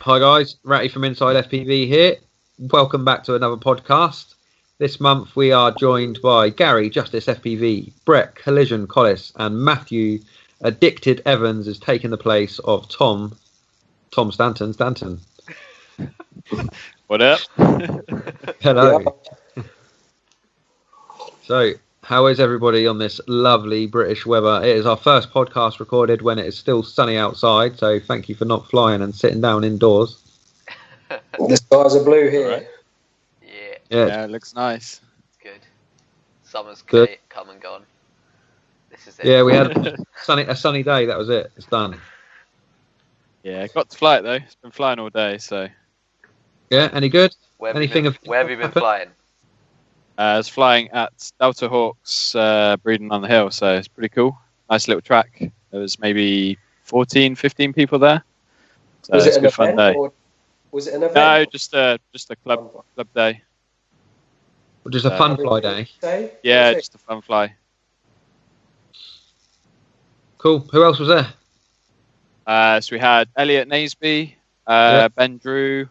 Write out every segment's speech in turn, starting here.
Hi guys, Ratty from Inside FPV here. Welcome back to another podcast. This month we are joined by Gary, Justice FPV, Brett, Collision, Collis, and Matthew, Addicted Evans, is taking the place of Tom Stanton. What up? Hello. So, how is everybody on this lovely British weather? It is our first podcast recorded when it is still sunny outside, so thank you for not flying and sitting down indoors. The skies are blue here. Right. Yeah, It looks nice. it's good. Summer's Good. come and gone. This is it. Yeah, we had a sunny day, that was it. It's done. Yeah, got to fly it though. It's been flying all day, so. Yeah, any good? Where have Anything you of been, where have you been happened? flying? I was flying at Delta Hawks breeding on the hill, so it's pretty cool. Nice little track. There was maybe 14, 15 people there. So Was it's it a good fun event, day. or was it an event? No, just a club day. Or just a fun fly day? Yeah, just a fun fly. Cool. Who else was there? So we had Elliot Naseby, Ben Drew,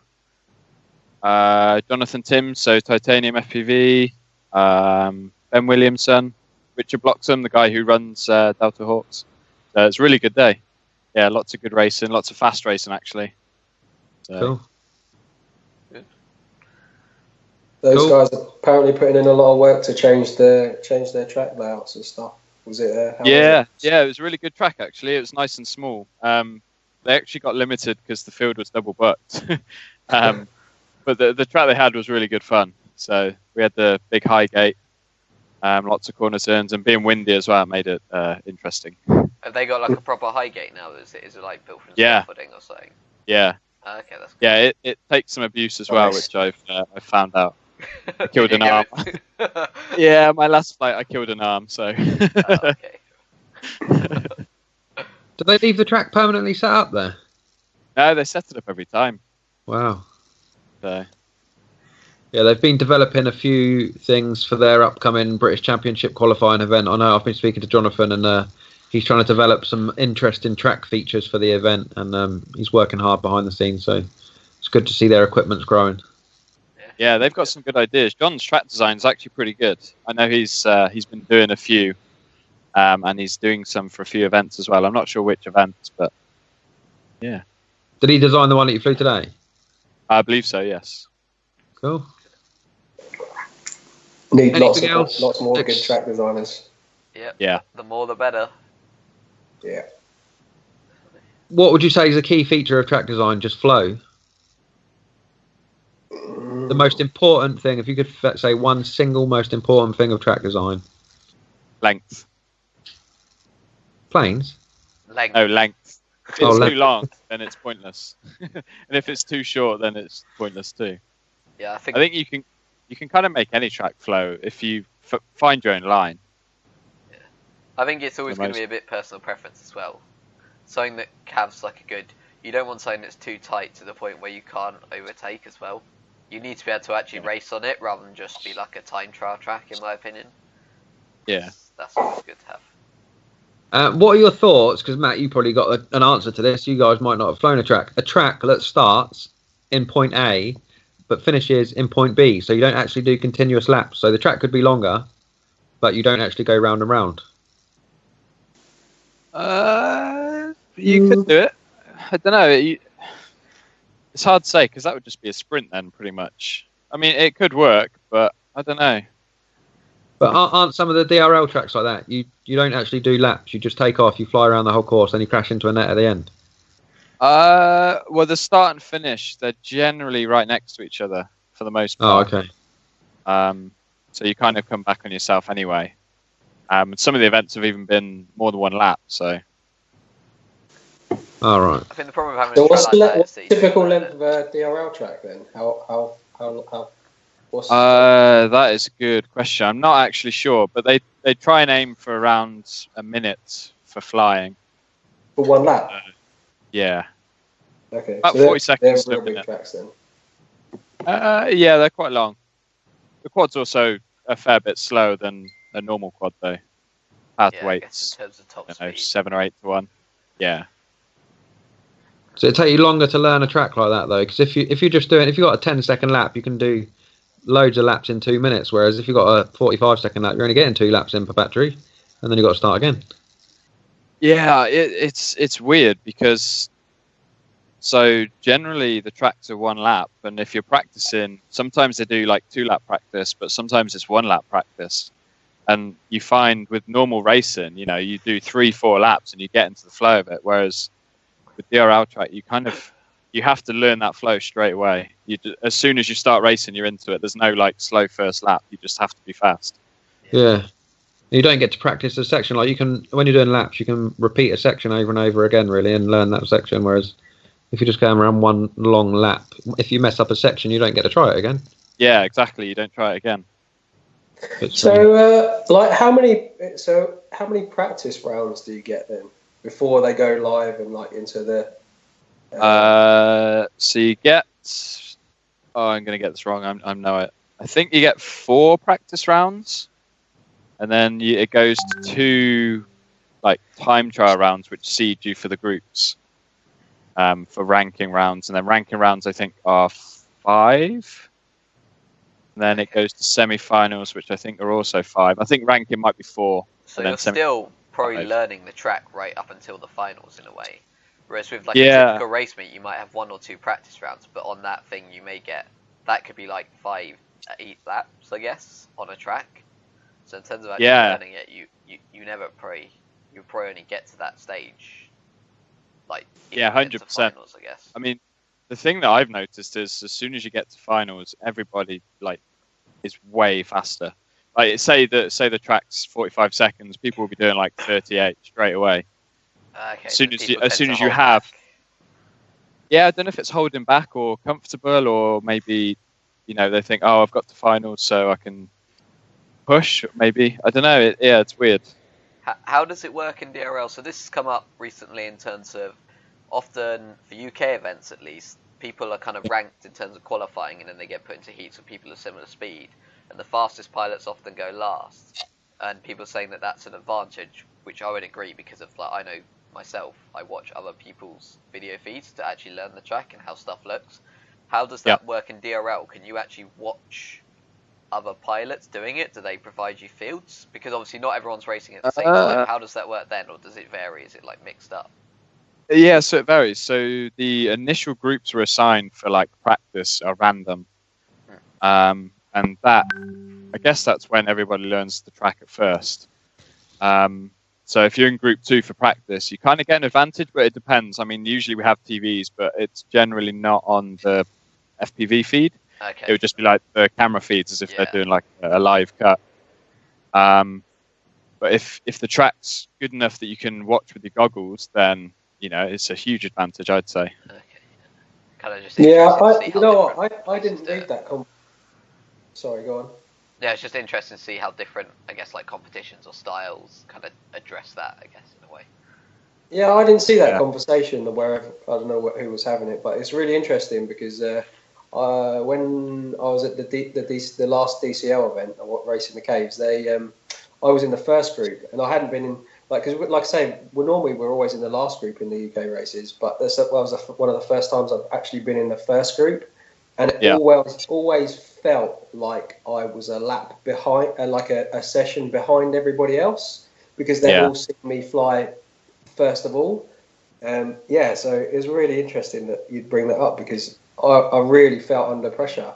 Jonathan Timms, so Titanium FPV, Ben Williamson, Richard Bloxham, the guy who runs Delta Hawks. So it's a really good day. Yeah, lots of good racing, lots of fast racing actually. So, Cool. Those Cool. guys are apparently putting in a lot of work to change their track layouts and stuff. Was it? it was a really good track actually. It was nice and small. They actually got limited because the field was double booked. But the track they had was really good fun. So we had the big high gate, lots of corner turns, and being windy as well made it interesting. Have they got like a proper high gate now? Is it like built from Yeah. scaffolding or something? Yeah, Okay, that's good. yeah. It takes some abuse as well, Nice. which I found out. I killed Did an you arm. get it? Yeah, my last flight I killed an arm. So Oh, okay. Did they leave the track permanently set up there? no, they set it up every time. Wow. So Yeah, they've been developing a few things for their upcoming British Championship qualifying event. I know I've been speaking to Jonathan, and he's trying to develop some interesting track features for the event, and he's working hard behind the scenes. So it's good to see their equipment's growing. yeah, they've got some good ideas. John's track design is actually pretty good. I know he's been doing a few, and he's doing some for a few events as well. I'm not sure which events, but yeah, Did he design the one that you flew today? I believe so. Yes. Cool. Need lots Anything else? more good track designers. Yep. Yeah. The more the better. Yeah. What would you say is a key feature of track design? Just flow? The most important thing, if you could say one single most important thing of track design. Length. Planes? Length. No, length. If Oh, it's length. too long, then it's pointless. And if it's too short, then it's pointless too. Yeah, I I think think you can kind of make any track flow if you find your own line. it's always The going to most- be a bit personal preference as well. Something that has like a good. You don't want something that's too tight to the point where you can't overtake as well. You need to be able to actually race on it rather than just be like a time trial track, in my opinion. Yeah. That's always good to have. What are your thoughts? Because Matt, you probably got an answer to this. You guys might not have flown a track. A track that starts in point A, but finishes in point B. So you don't actually do continuous laps. So the track could be longer, but you don't actually go round and round. You could do it. I don't know. It's hard to say because that would just be a sprint then, pretty much. I mean, it could work, but I don't know. But aren't some of the DRL tracks like that? You don't actually do laps. You just take off, you fly around the whole course, and you crash into a net at the end. Well, the start and finish, they're generally right next to each other for the most Oh, part. okay. So you kind of come back on yourself anyway. Some of the events have even been more than one lap, so. All right. I think the problem with having So a track like that what's is the that you typical can length of a DRL track then? How what's That is a good question. I'm not actually sure, but they try and aim for around a minute for flying. for one lap? Yeah. Okay. about so 40 seconds to They're a real big minute. tracks then. Yeah, they're quite long. The quad's also a fair bit slower than a normal quad, though. Path Yeah, I guess weights, in terms of top I don't know, speed. 7 or 8 to 1. Yeah. So it take you longer to learn a track like that though, because if you're just doing, if you've got a 10-second lap, you can do loads of laps in 2 minutes. Whereas if you've got a 45-second lap, you're only getting 2 laps in per battery, and then you've got to start again. Yeah, it's weird because so generally the tracks are 1 lap, and if you're practicing, sometimes they do like 2-lap practice, but sometimes it's 1-lap practice. And you find with normal racing, you know, you do 3-4 laps and you get into the flow of it. Whereas with DRL track, you have to learn that flow straight away. As soon as you start racing, you're into it. There's no like slow first lap. You just have to be fast. Yeah. You don't get to practice a section like you can when you're doing laps. You can repeat a section over and over again, really, and learn that section. Whereas if you're just going around 1 long lap, if you mess up a section, you don't get to try it again. Yeah, exactly. You don't try it again. So, how many practice rounds do you get then before they go live and like into the? So you get. Oh, I'm going to get this wrong. I think you get 4 practice rounds, and then it goes to 2 like time trial rounds, which seed you for the groups. For ranking rounds, and then ranking rounds I think are 5. And then it goes to semi-finals, which I think are also 5. I think ranking might be 4. So you're still probably learning the track right up until the finals in a way. Whereas with like a typical race meet, you might have 1 or 2 practice rounds, but on that thing you may get, that could be like 5 to 8 laps, I guess, on a track. So in terms of actually learning it, you never probably only get to that stage. Like 100%. Finals, I guess. I mean, the thing that I've noticed is as soon as you get to finals, everybody like is way faster. Like say the track's 45 seconds, people will be doing like 38 straight away. Okay. As soon as you have. Back. Yeah, I don't know if it's holding back or comfortable, or maybe they think, oh, I've got to finals, so I can push. Maybe I don't know. It's weird. How does it work in DRL? So this has come up recently in terms of often for UK events at least, people are kind of ranked in terms of qualifying and then they get put into heats with people of similar speed. And the fastest pilots often go last. And people are saying that that's an advantage, which I would agree because of like I know myself, I watch other people's video feeds to actually learn the track and how stuff looks. How does that work in DRL? Can you actually watch other pilots doing it? Do they provide you fields? Because obviously not everyone's racing at the same time. How does that work then, or does it vary? Is it like mixed up? Yeah, so it varies. So the initial groups were assigned for like practice are random, and that I guess that's when everybody learns the track at first. So if you're in group 2 for practice, you kind of get an advantage, but it depends. I mean, usually we have TVs, but it's generally not on the FPV feed. Okay. It would just be like the camera feeds as if they're doing like a live cut. But if the track's good enough that you can watch with your goggles, then it's a huge advantage, I'd say. Okay. Kind of just I didn't read that. Sorry, go on. Yeah, it's just interesting to see how different, I guess, like competitions or styles kind of address that, I guess, in a way. Yeah, I didn't see that conversation wherever, I don't know who was having it, but it's really interesting because when I was at the last DCL event, Racing the Caves, I was in the first group and I hadn't been in, because like I say, we're always in the last group in the UK races, but that was one of the first times I've actually been in the first group, and it always felt like I was a lap behind, like a session behind everybody else, because they all seen me fly first of all. So it was really interesting that you'd bring that up because I really felt under pressure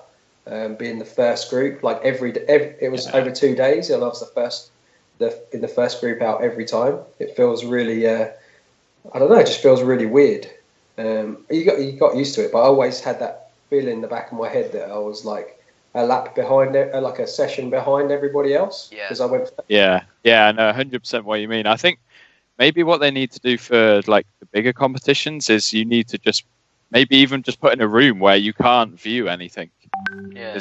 being the first group. Like it was over 2 days, and I was in the first group out every time. It feels really, I don't know, it just feels really weird. You got used to it, but I always had that feeling in the back of my head that I was like a lap behind, like a session behind everybody else. Yeah. Because I went. Yeah, I know 100% what you mean. I think maybe what they need to do for like the bigger competitions is you need to just maybe even just put in a room where you can't view anything. Yeah.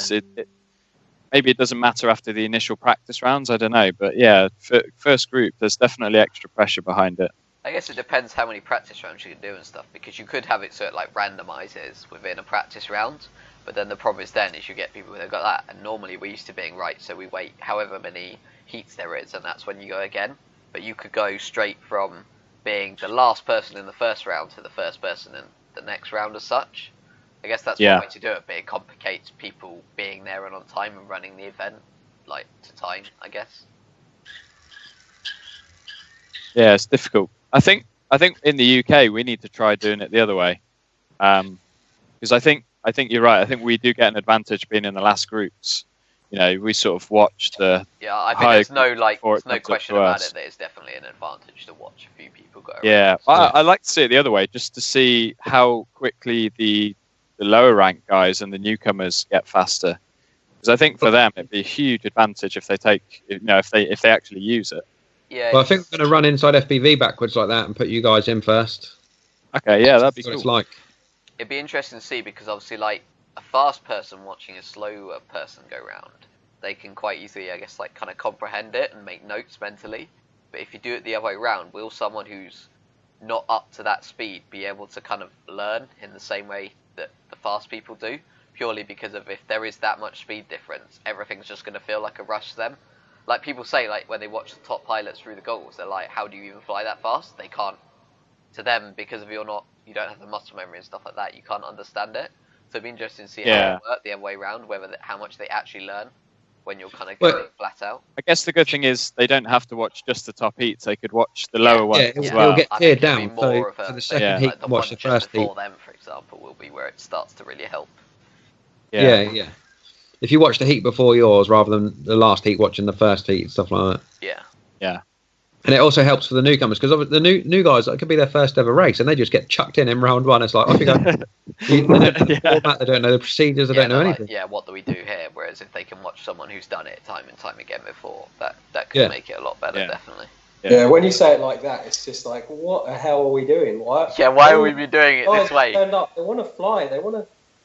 Maybe it doesn't matter after the initial practice rounds. I don't know, but for first group, there's definitely extra pressure behind it. I guess it depends how many practice rounds you can do and stuff, because you could have it so it like randomizes within a practice round, but then the problem is you get people who've got that, and normally we're used to being right, so we wait however many heats there is, and that's when you go again. But you could go straight from being the last person in the first round to the first person in the next round as such. I guess that's one way to do it, but it complicates people being there and on time and running the event like to time, I guess. Yeah, it's difficult. I think in the UK we need to try doing it the other way, because I think you're right. I think we do get an advantage being in the last groups. You know, we sort of watch the I think there's no question about it that it's definitely an advantage to watch a few people go around. Yeah, I like to see it the other way, just to see how quickly the lower rank guys and the newcomers get faster. Because I think for them it'd be a huge advantage if they if they actually use it. Yeah. Well, I think we're going to run inside FPV backwards like that and put you guys in first. Okay, yeah, that'd be cool. What it's like. It'd be interesting to see, because obviously, like, a fast person watching a slower person go round, they can quite easily, I guess, like, kind of comprehend it and make notes mentally. But if you do it the other way around, will someone who's not up to that speed be able to kind of learn in the same way that the fast people do? Purely because of, if there is that much speed difference, everything's just going to feel like a rush to them. Like people say, like when they watch the top pilots through the goggles, they're like, how do you even fly that fast? They can't. To them, because of you don't have the muscle memory and stuff like that, you can't understand it. So it'd be interesting to see how it works the other way around, how much they actually learn when you're kind of going flat out. I guess the good thing is they don't have to watch just the top heats. They could watch the lower ones as well. It'll get cleared down. So the second heat, like watch the first heat. For them, for example, will be where it starts to really help. Yeah. If you watch the heat before yours rather than the last heat watching the first heat and stuff like that. Yeah. And it also helps for the newcomers, because the new guys, it could be their first ever race and they just get chucked in round one. It's like, off you go. They don't know the format, they don't know the procedures, they don't know anything. Like, what do we do here? Whereas if they can watch someone who's done it time and time again before, that could make it a lot better, definitely. Yeah, when you say it like that, it's just like, what the hell are we doing? Why are we doing it this way? Stand up. They want to fly. They want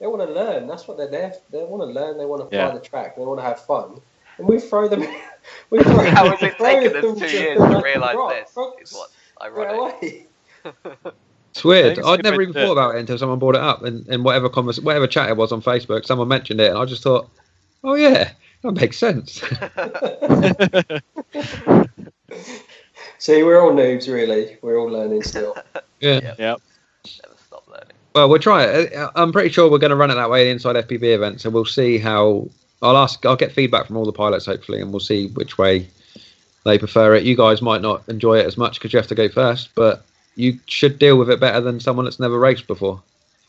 to learn. That's what they're there. They want to learn. They want to fly the track. They want to have fun. And we throw them. How has it taken us 2 years to realise this? Is what's ironic. It's weird. I'd never even thought about it until someone brought it up, and whatever chat it was on Facebook, someone mentioned it, and I just thought, oh yeah, that makes sense. See, we're all noobs, really. We're all learning still. Yeah. Never stop learning. Well, we'll try it. I'm pretty sure we're going to run it that way inside FPV events, and we'll see how. I'll get feedback from all the pilots hopefully, and we'll see which way they prefer it. You guys might not enjoy it as much because you have to go first, but you should deal with it better than someone that's never raced before.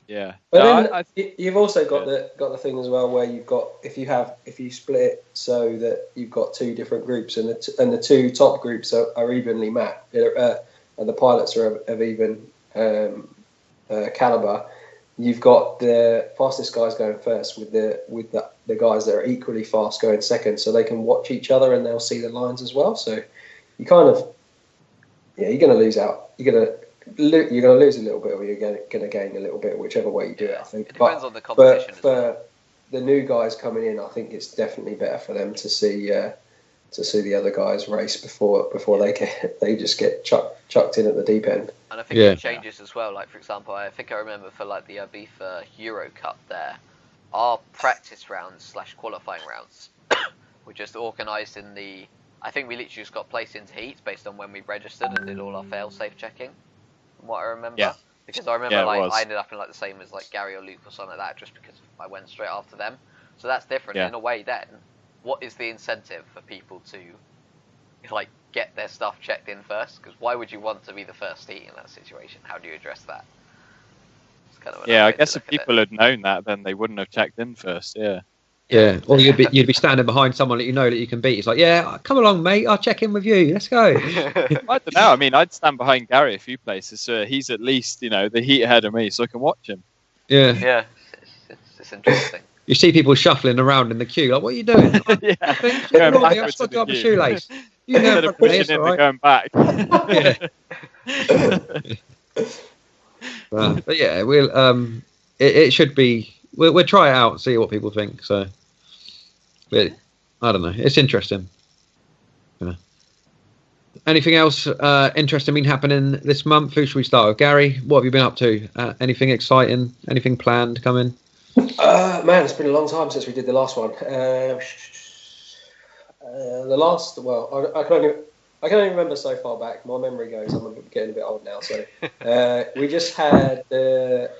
Yeah. But then you've also got the thing as well where you've got if you split it so that you've got two different groups and the two top groups are evenly matched, and the pilots are of even caliber. You've got the fastest guys going first with the guys that are equally fast going second, so they can watch each other and they'll see the lines as well. So you kind of you're going to lose out. You're going to lose a little bit, or you're going to gain a little bit, whichever way you do it. I think. It depends on the competition. For the new guys coming in, I think it's definitely better for them to see the other guys race before they just get chucked in at the deep end. And I think it changes as well. Like for example, I think I remember for like the BFPVRA Euro Cup there, our practice rounds / qualifying rounds were just organised in the. I think we literally just got placed into heats based on when we registered and did all our fail-safe checking. From what I remember. Yeah. Because I remember I ended up in like the same as like Gary or Luke or something like that, just because I went straight after them. So that's different in a way. Then, what is the incentive for people to like get their stuff checked in first? Because why would you want to be the first heat in that situation? How do you address that? It's kind of I guess if people had known that, then they wouldn't have checked in first. Yeah, or you'd be standing behind someone that you know that you can beat. It's like, yeah, come along, mate. I'll check in with you. Let's go. I don't know. I mean, I'd stand behind Gary a few places. So he's at least, the heat ahead of me, so I can watch him. Yeah. Yeah, it's interesting. You see people shuffling around in the queue. Like, what are you doing? I've got to grab a shoelace. You know, instead of pushing in and going back. But yeah, we'll. It should be. We'll try it out and see what people think. So, but I don't know. It's interesting. Yeah. Anything else interesting been happening this month? Who should we start with? Gary, what have you been up to? Anything exciting? Anything planned coming? Man, it's been a long time since we did the last one. I I can only remember so far back. My memory goes. I'm getting a bit old now. So we just had the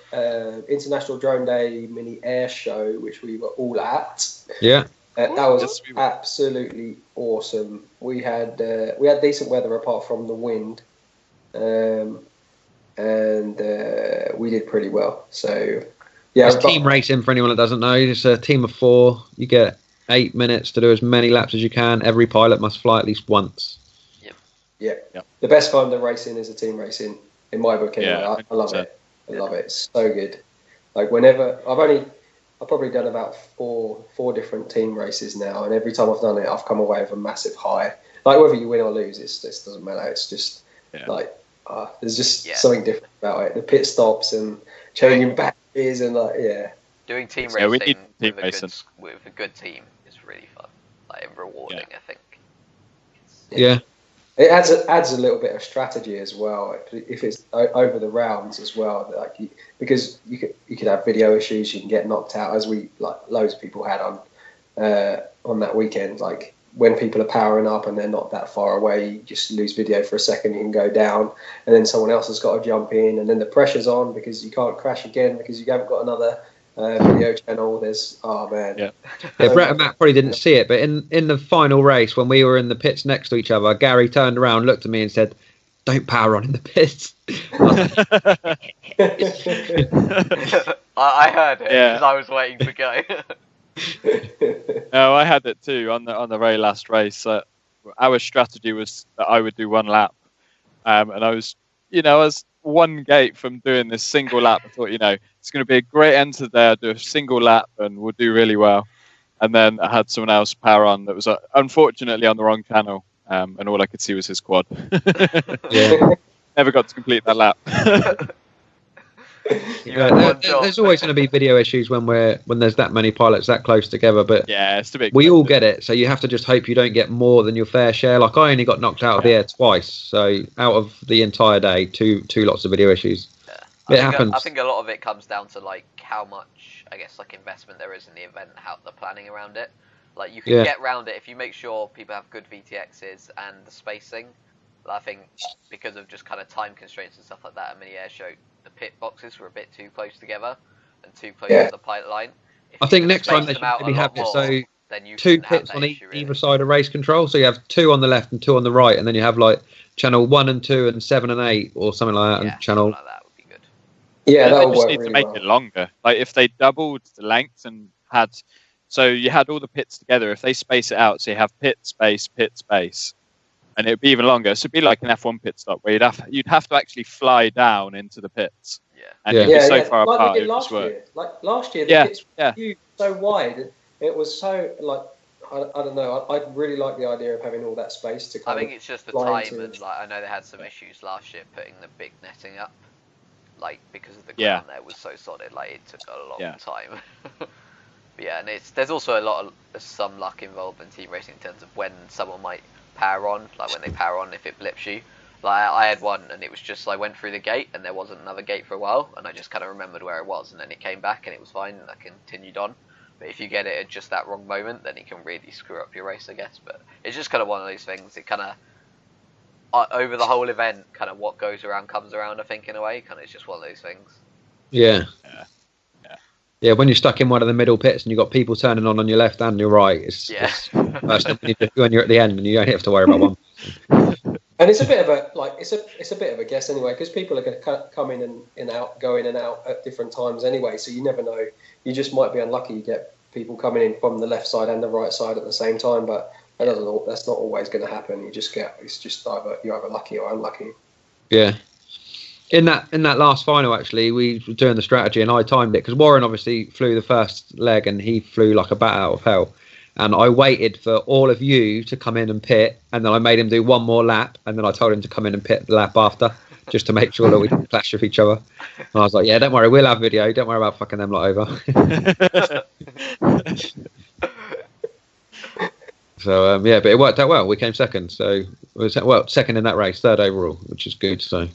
International Drone Day mini air show, which we were all at. Yeah. That was absolutely awesome. We had decent weather apart from the wind, and we did pretty well. So yeah, it's team racing for anyone that doesn't know. It's a team of 4. You get 8 minutes to do as many laps as you can. Every pilot must fly at least once. Yeah. The best kind of racing is a team racing, in my book. Anyway. Yeah, I love it. I love it. It's so good. Like whenever I've probably done about four different team races now, and every time I've done it, I've come away with a massive high. Like whether you win or lose, it doesn't matter. It's just there's just something different about it. The pit stops and changing batteries and doing team racing with a good team is really fun, like rewarding. I think. Yeah. It adds a little bit of strategy as well if it's over the rounds as well. Like because you could have video issues, you can get knocked out, as loads of people had on that weekend. Like when people are powering up and they're not that far away, you just lose video for a second, you can go down, and then someone else has got to jump in, and then the pressure's on because you can't crash again because you haven't got another video channel. Brett and Matt probably didn't see it, but in the final race when we were in the pits next to each other, Gary turned around, looked at me and said, "Don't power on in the pits." I heard it because I was waiting to go. No, I had it too on the very last race. Our strategy was that I would do 1 lap, and I was one gate from doing this single lap. I thought, it's going to be a great end to the day. I'll do a single lap and we'll do really well. And then I had someone else power on that was unfortunately on the wrong channel, and all I could see was his quad. Never got to complete that lap. There's always going to be video issues when there's that many pilots that close together, but it's we all get it, so you have to just hope you don't get more than your fair share. Like I only got knocked out of the air twice, so out of the entire day, two lots of video issues. It happens. I think a lot of it comes down to like how much, I guess, like investment there is in the event and how the planning around it. Like you can get around it if you make sure people have good VTXs and the spacing. I think because of just kind of time constraints and stuff like that, a mini air show, the pit boxes were a bit too close together and too close to the pipeline. I think next time they should maybe have it so 2 pits on either side of race control. So you have 2 on the left and 2 on the right, and then you have like channel 1 and 2 and 7 and 8 or something like that. And channel like that would be good. Yeah, that they would just work need really to make it longer. Like if they doubled the length and you had all the pits together. If they space it out, so you have pit space, and it'd be even longer. So it'd be like an F1 pit stop where you'd have to actually fly down into the pits. And you'd be so far apart. It last year. Like last year, the pits were huge, so wide. It was so like I don't know. I really like the idea of having all that space to. I think it's just the time, and like I know they had some issues last year putting the big netting up, like because of the ground there was so solid. Like it took a long time. But and there's also some luck involved in team racing in terms of when someone might power on, like when they power on, if it blips you. Like I had one, and it was just I went through the gate, and there wasn't another gate for a while, and I just kind of remembered where it was, and then it came back, and it was fine, and I continued on. But if you get it at just that wrong moment, then it can really screw up your race, I guess. But it's just kind of one of those things. It kind of over the whole event, kind of what goes around comes around. I think in a way, kind of it's just one of those things. Yeah, when you're stuck in one of the middle pits and you've got people turning on your left and your right, it's when you're at the end and you only have to worry about one. And it's a bit of a bit of a guess anyway, because people are going to come in and out, go in and out at different times anyway. So you never know. You just might be unlucky. You get people coming in from the left side and the right side at the same time, but that's not always going to happen. It's just you're either lucky or unlucky. Yeah. In that last final, actually, we were doing the strategy and I timed it because Warren obviously flew the first leg and he flew like a bat out of hell. And I waited for all of you to come in and pit, and then I made him do one more lap, and then I told him to come in and pit the lap after, just to make sure that we didn't clash with each other. And I was like, yeah, don't worry, we'll have video. Don't worry about fucking them lot over. So, but it worked out well. We came second. So, second in that race, third overall, which is good. So,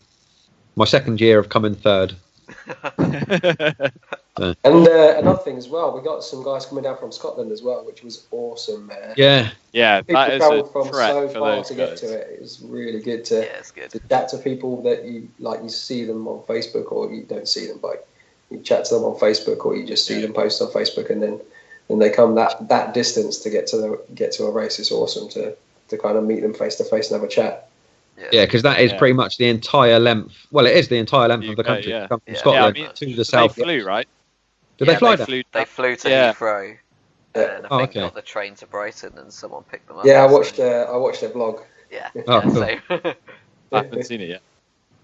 my second year of coming third. And another thing as well, we got some guys coming down from Scotland as well, which was awesome. Yeah, people that is travelled a from trek so for far those to get guys. to it. It was really good to it's good. chat to people that you see them on Facebook, or you don't see them, but you chat to them on Facebook, or you just see them post on Facebook, and then they come that distance to get to a race. It's awesome to kind of meet them face to face and have a chat. Yeah, because that is pretty much the entire length. Well, it is the entire length of the country. Yeah. From Scotland to the south. They flew, right? Did they fly down? They flew to Heathrow, and I think okay. got the train to Brighton, and someone picked them up. Yeah, I watched their vlog. Yeah. Cool. So. I haven't seen it yet.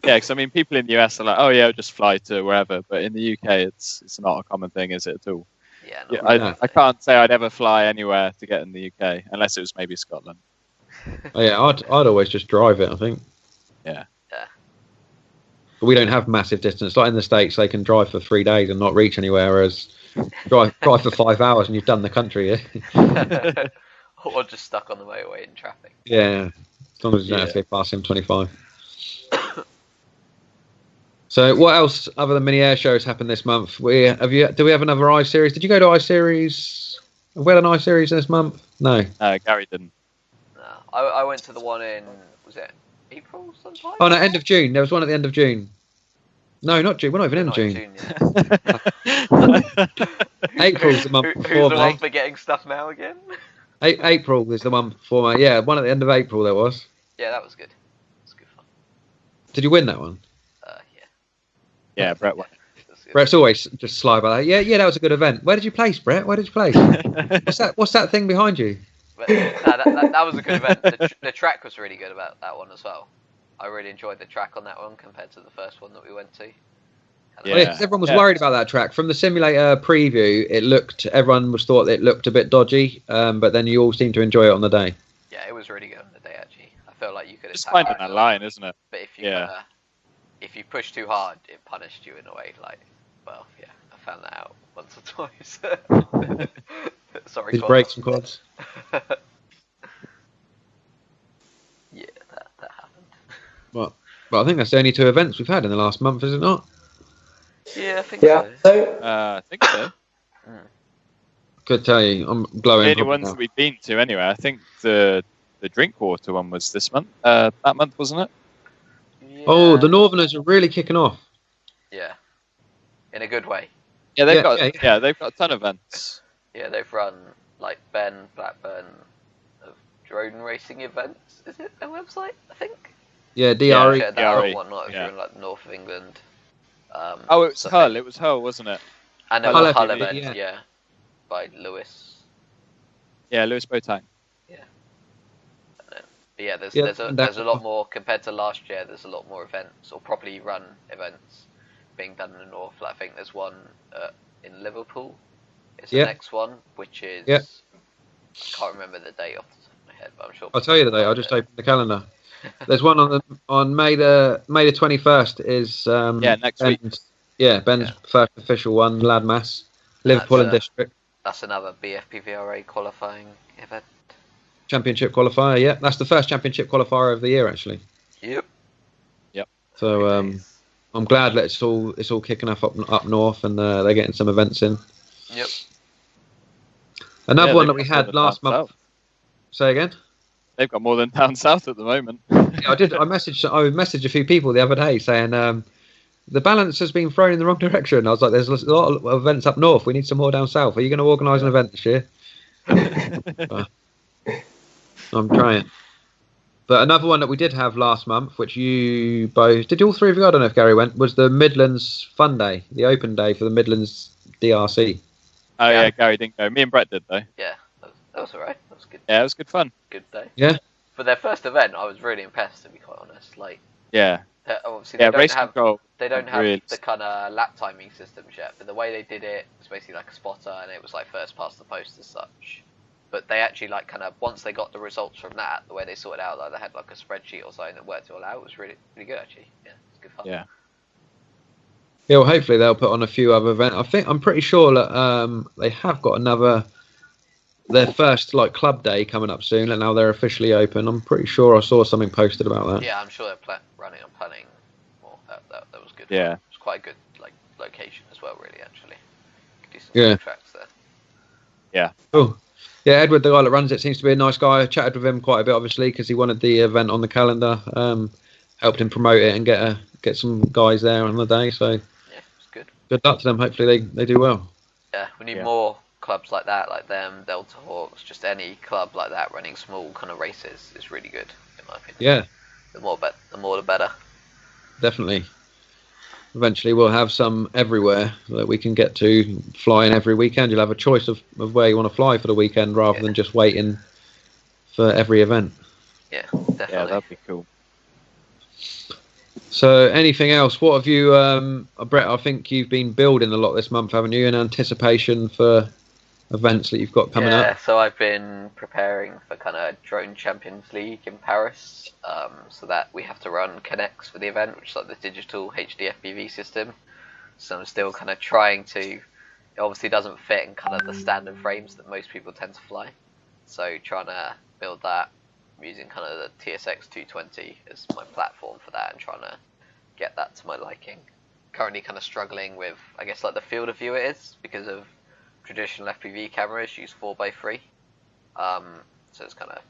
Yeah, because I mean, people in the US are like, oh yeah, just fly to wherever, but in the UK, it's not a common thing, is it at all? Yeah, I can't say I'd ever fly anywhere to get in the UK unless it was maybe Scotland. I'd always just drive it, I think. Yeah. But we don't have massive distance. Like in the States, they can drive for 3 days and not reach anywhere, whereas drive for 5 hours and you've done the country. Yeah, or just stuck on the motorway in traffic. yeah. As long as you don't have to go past M25. So, what else other than mini air shows happened this month? Do we have another iSeries? Did you go to iSeries? Have we had an iSeries this month? No. Gary didn't. No, I went to the one in, was it April sometime? Oh no, end of June. There was one at the end of June. No, not June. We're not even in June. April's the month before Who's the May. one for getting stuff now again? April is the one before May. Yeah, one at the end of April there was. Yeah, that was good. It was good fun. Did you win that one? Yeah, Brett won. Brett's always just sly about that. Yeah, that was a good event. Where did you place, Brett? Where did you place? What's that thing behind you? But, that was a good event. The track was really good about that one as well. I really enjoyed the track on that one compared to the first one that we went to. Everyone was worried about that track. From the simulator preview, everyone thought it looked a bit dodgy, but then you all seemed to enjoy it on the day. Yeah, it was really good on the day actually. I felt like you could just finding that line, isn't it? But if you push too hard, it punished you in a way. I found that out once or twice. Sorry, Did you break some quads? Yeah, that happened. Well, I think that's the only 2 events we've had in the last month, is it not? Yeah, I think so. I think so. Could tell you, I'm glowing. The only ones that we've been to anyway. I think the Drinkwater one was this month. That month, wasn't it? Yeah. Oh, the Northerners are really kicking off. Yeah, in a good way. Yeah, they've got a ton of events. Yeah, they've run like Blackburn of drone racing events. Is it their website? I think. Yeah, DRE. Yeah, DRE. and whatnot. If you're in like the north of England. It was Hull. It was Hull, wasn't it? And there was a Hull FPV, event, yeah, by Lewis. Yeah, Lewis Botang. But yeah, there's a lot more compared to last year. There's a lot more events or properly run events being done in the north. Like, I think there's one in Liverpool. It's the next one, which is I can't remember the date off the top of my head, but I'm sure. I'll tell you the date. I'll just open the calendar. There's one on May the 21st is next week. Ben's first official one, Ladmass, Liverpool and District. That's another BFPVRA qualifying event. Championship qualifier, yeah. That's the first championship qualifier of the year, actually. Yep. So I'm glad that it's all kicking off up north, and they're getting some events in. Yep. Another one that we had last month. Say again. They've got more than down south at the moment. Yeah, I messaged a few people the other day saying the balance has been thrown in the wrong direction. I was like, there's a lot of events up north. We need some more down south. Are you going to organise an event this year? I'm trying. But another one that we did have last month, which you both... Did all 3 of you, I don't know if Gary went, was the Midlands Fun Day, the open day for the Midlands DRC. Oh, yeah, Gary didn't go. Me and Brett did, though. Yeah, that was alright. That was good. Yeah, it was good fun. Good day. Yeah. For their first event, I was really impressed, to be quite honest. Like, yeah. Obviously, they don't have really... the kind of lap timing systems yet, but the way they did it was basically like a spotter, and it was like first past the post as such. But they actually once they got the results from that, the way they sorted out, like they had like a spreadsheet or something that worked it all out. It was really, really good actually. Yeah, it was good fun. Yeah. Yeah, well, hopefully they'll put on a few other events. I'm pretty sure that they have got their first club day coming up soon, and now they're officially open. I'm pretty sure I saw something posted about that. Yeah, I'm sure they're running and planning more. That was good. Yeah. It was quite a good location as well, really, actually. Yeah. tracks there. Yeah. Cool. Yeah, Edward, the guy that runs it, seems to be a nice guy. I chatted with him quite a bit, obviously, because he wanted the event on the calendar. Helped him promote it and get some guys there on the day. So Yeah, it's good. good luck to them. Hopefully they do well. Yeah, we need more clubs like that, like them, Delta Hawks, just any club like that running small kind of races is really good, in my opinion. Yeah, The more the better. definitely. Eventually we'll have some everywhere that we can get to flying every weekend. You'll have a choice of where you want to fly for the weekend rather than just waiting for every event. Yeah, definitely. Yeah, that'd be cool. So anything else? What have you, Brett, I think you've been building a lot this month, haven't you, in anticipation for events that you've got coming up? Yeah, so I've been preparing for kind of Drone Champions League in Paris, so that we have to run Connex for the event, which is like the digital HD FPV system. So I'm still kind of trying to, it obviously doesn't fit in kind of the standard frames that most people tend to fly. So trying to build that using kind of the TSX 220 as my platform for that and trying to get that to my liking. Currently kind of struggling with, I guess, like the field of view it is because of traditional FPV cameras use 4x3. So it's kind of,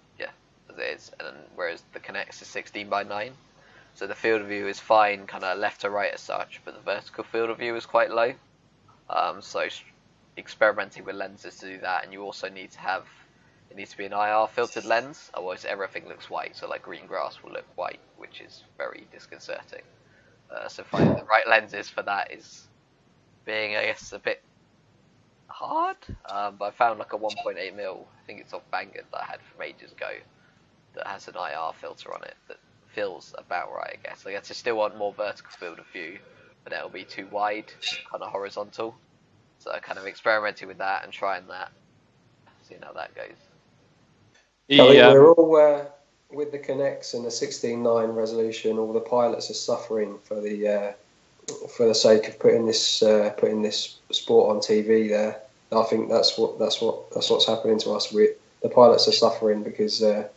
as it is. And then, whereas the Connex is 16x9. So the field of view is fine, kind of left to right as such, but the vertical field of view is quite low. So experimenting with lenses to do that, and you also need to have, it needs to be an IR filtered lens, otherwise everything looks white. So like green grass will look white, which is very disconcerting. So finding the right lenses for that is being, I guess, a bit hard. But I found like a 1.8mm, I think it's off Banggood, that I had from ages ago, that has an IR filter on it that feels about right, I guess. I guess I still want more vertical field of view, but it'll be too wide, kind of horizontal. So kind of experimenting with that and trying that, seeing how that goes. I think we're all with the Connex and the 16:9 resolution. All the pilots are suffering for the sake of putting this sport on TV. There, I think that's what's happening to us. The pilots are suffering because the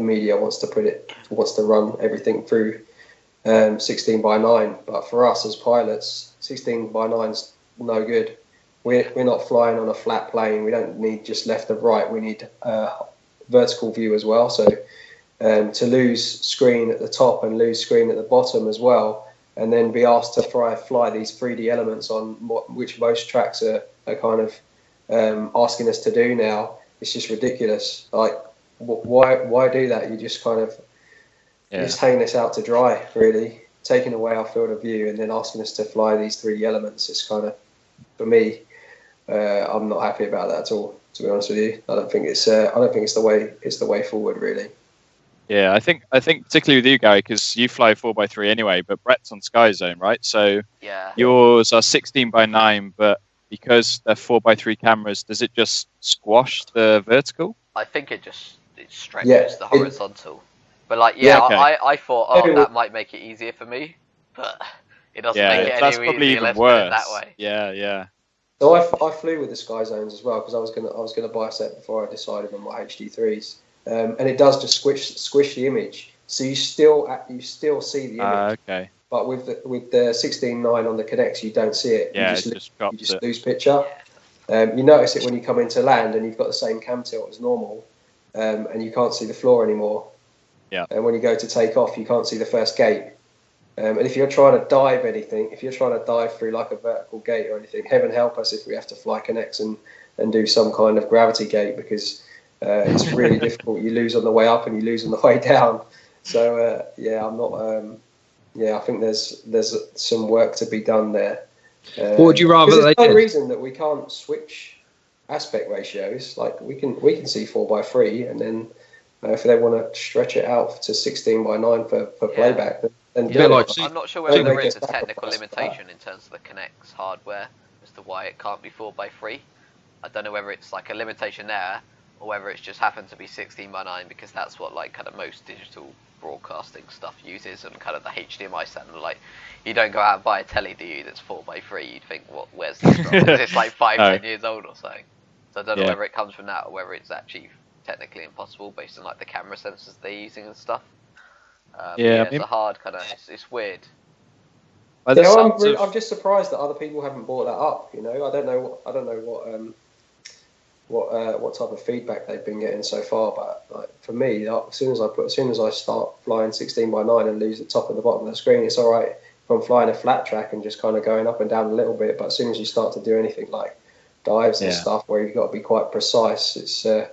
media wants to run everything through 16:9. But for us as pilots, 16:9's no good. We're not flying on a flat plane. We don't need just left and right. We need vertical view as well. So to lose screen at the top and lose screen at the bottom as well, and then be asked to fly these 3D elements on which most tracks are kind of asking us to do now, it's just ridiculous. Like, why do that? You just kind of just hanging us out to dry, really, taking away our field of view and then asking us to fly these 3D elements. It's kind of, for me, I'm not happy about that at all. To be honest with you, I don't think it's the way forward, really. Yeah, I think particularly with you, Gary, because you fly 4x3 anyway, but Brett's on Sky Zone, right? So yours are 16:9, but because they're 4x3 cameras, does it just squash the vertical? I think it stretches the horizontal. But like, I thought, that might make it easier for me, but it doesn't make it that's any probably easier. even Let's worse. put it that way. Yeah. So I flew with the Sky Zones as well because I was gonna buy a set before I decided on my HD3s, and it does just squish the image, so you still see the image. Okay. But with the 16:9 on the Connex, you don't see it. Yeah, you just lose picture. You notice it when you come into land and you've got the same cam tilt as normal, and you can't see the floor anymore. Yeah. And when you go to take off, you can't see the first gate. And if you're trying to dive through like a vertical gate or anything, heaven help us if we have to fly Connex and do some kind of gravity gate, because it's really difficult. You lose on the way up and you lose on the way down. So I'm not. I think there's some work to be done there. What would you rather there's they no did? reason that we can't switch aspect ratios. Like we can see 4x3, and then if they want to stretch it out to 16:9 for playback, then I'm not sure whether there is a technical limitation in terms of the Connex hardware as to why it can't be 4x3. I don't know whether it's like a limitation there, or whether it's just happened to be 16:9 because that's what like kind of most digital broadcasting stuff uses, and kind of the HDMI standard. Like, you don't go out and buy a telly, do you, that's 4x3? You'd think, where's this from? Because it's like 10 years old or something. So I don't know whether it comes from that or whether it's actually technically impossible based on like the camera sensors they're using and stuff. It's a hard kind of, it's weird. By the sounds I'm just surprised that other people haven't brought that up. You know, I don't know what type of feedback they've been getting so far. But like, for me, as soon as I start flying 16x9 and lose the top and the bottom of the screen, it's all right if I'm flying a flat track and just kind of going up and down a little bit. But as soon as you start to do anything like dives and stuff where you've got to be quite precise, it's not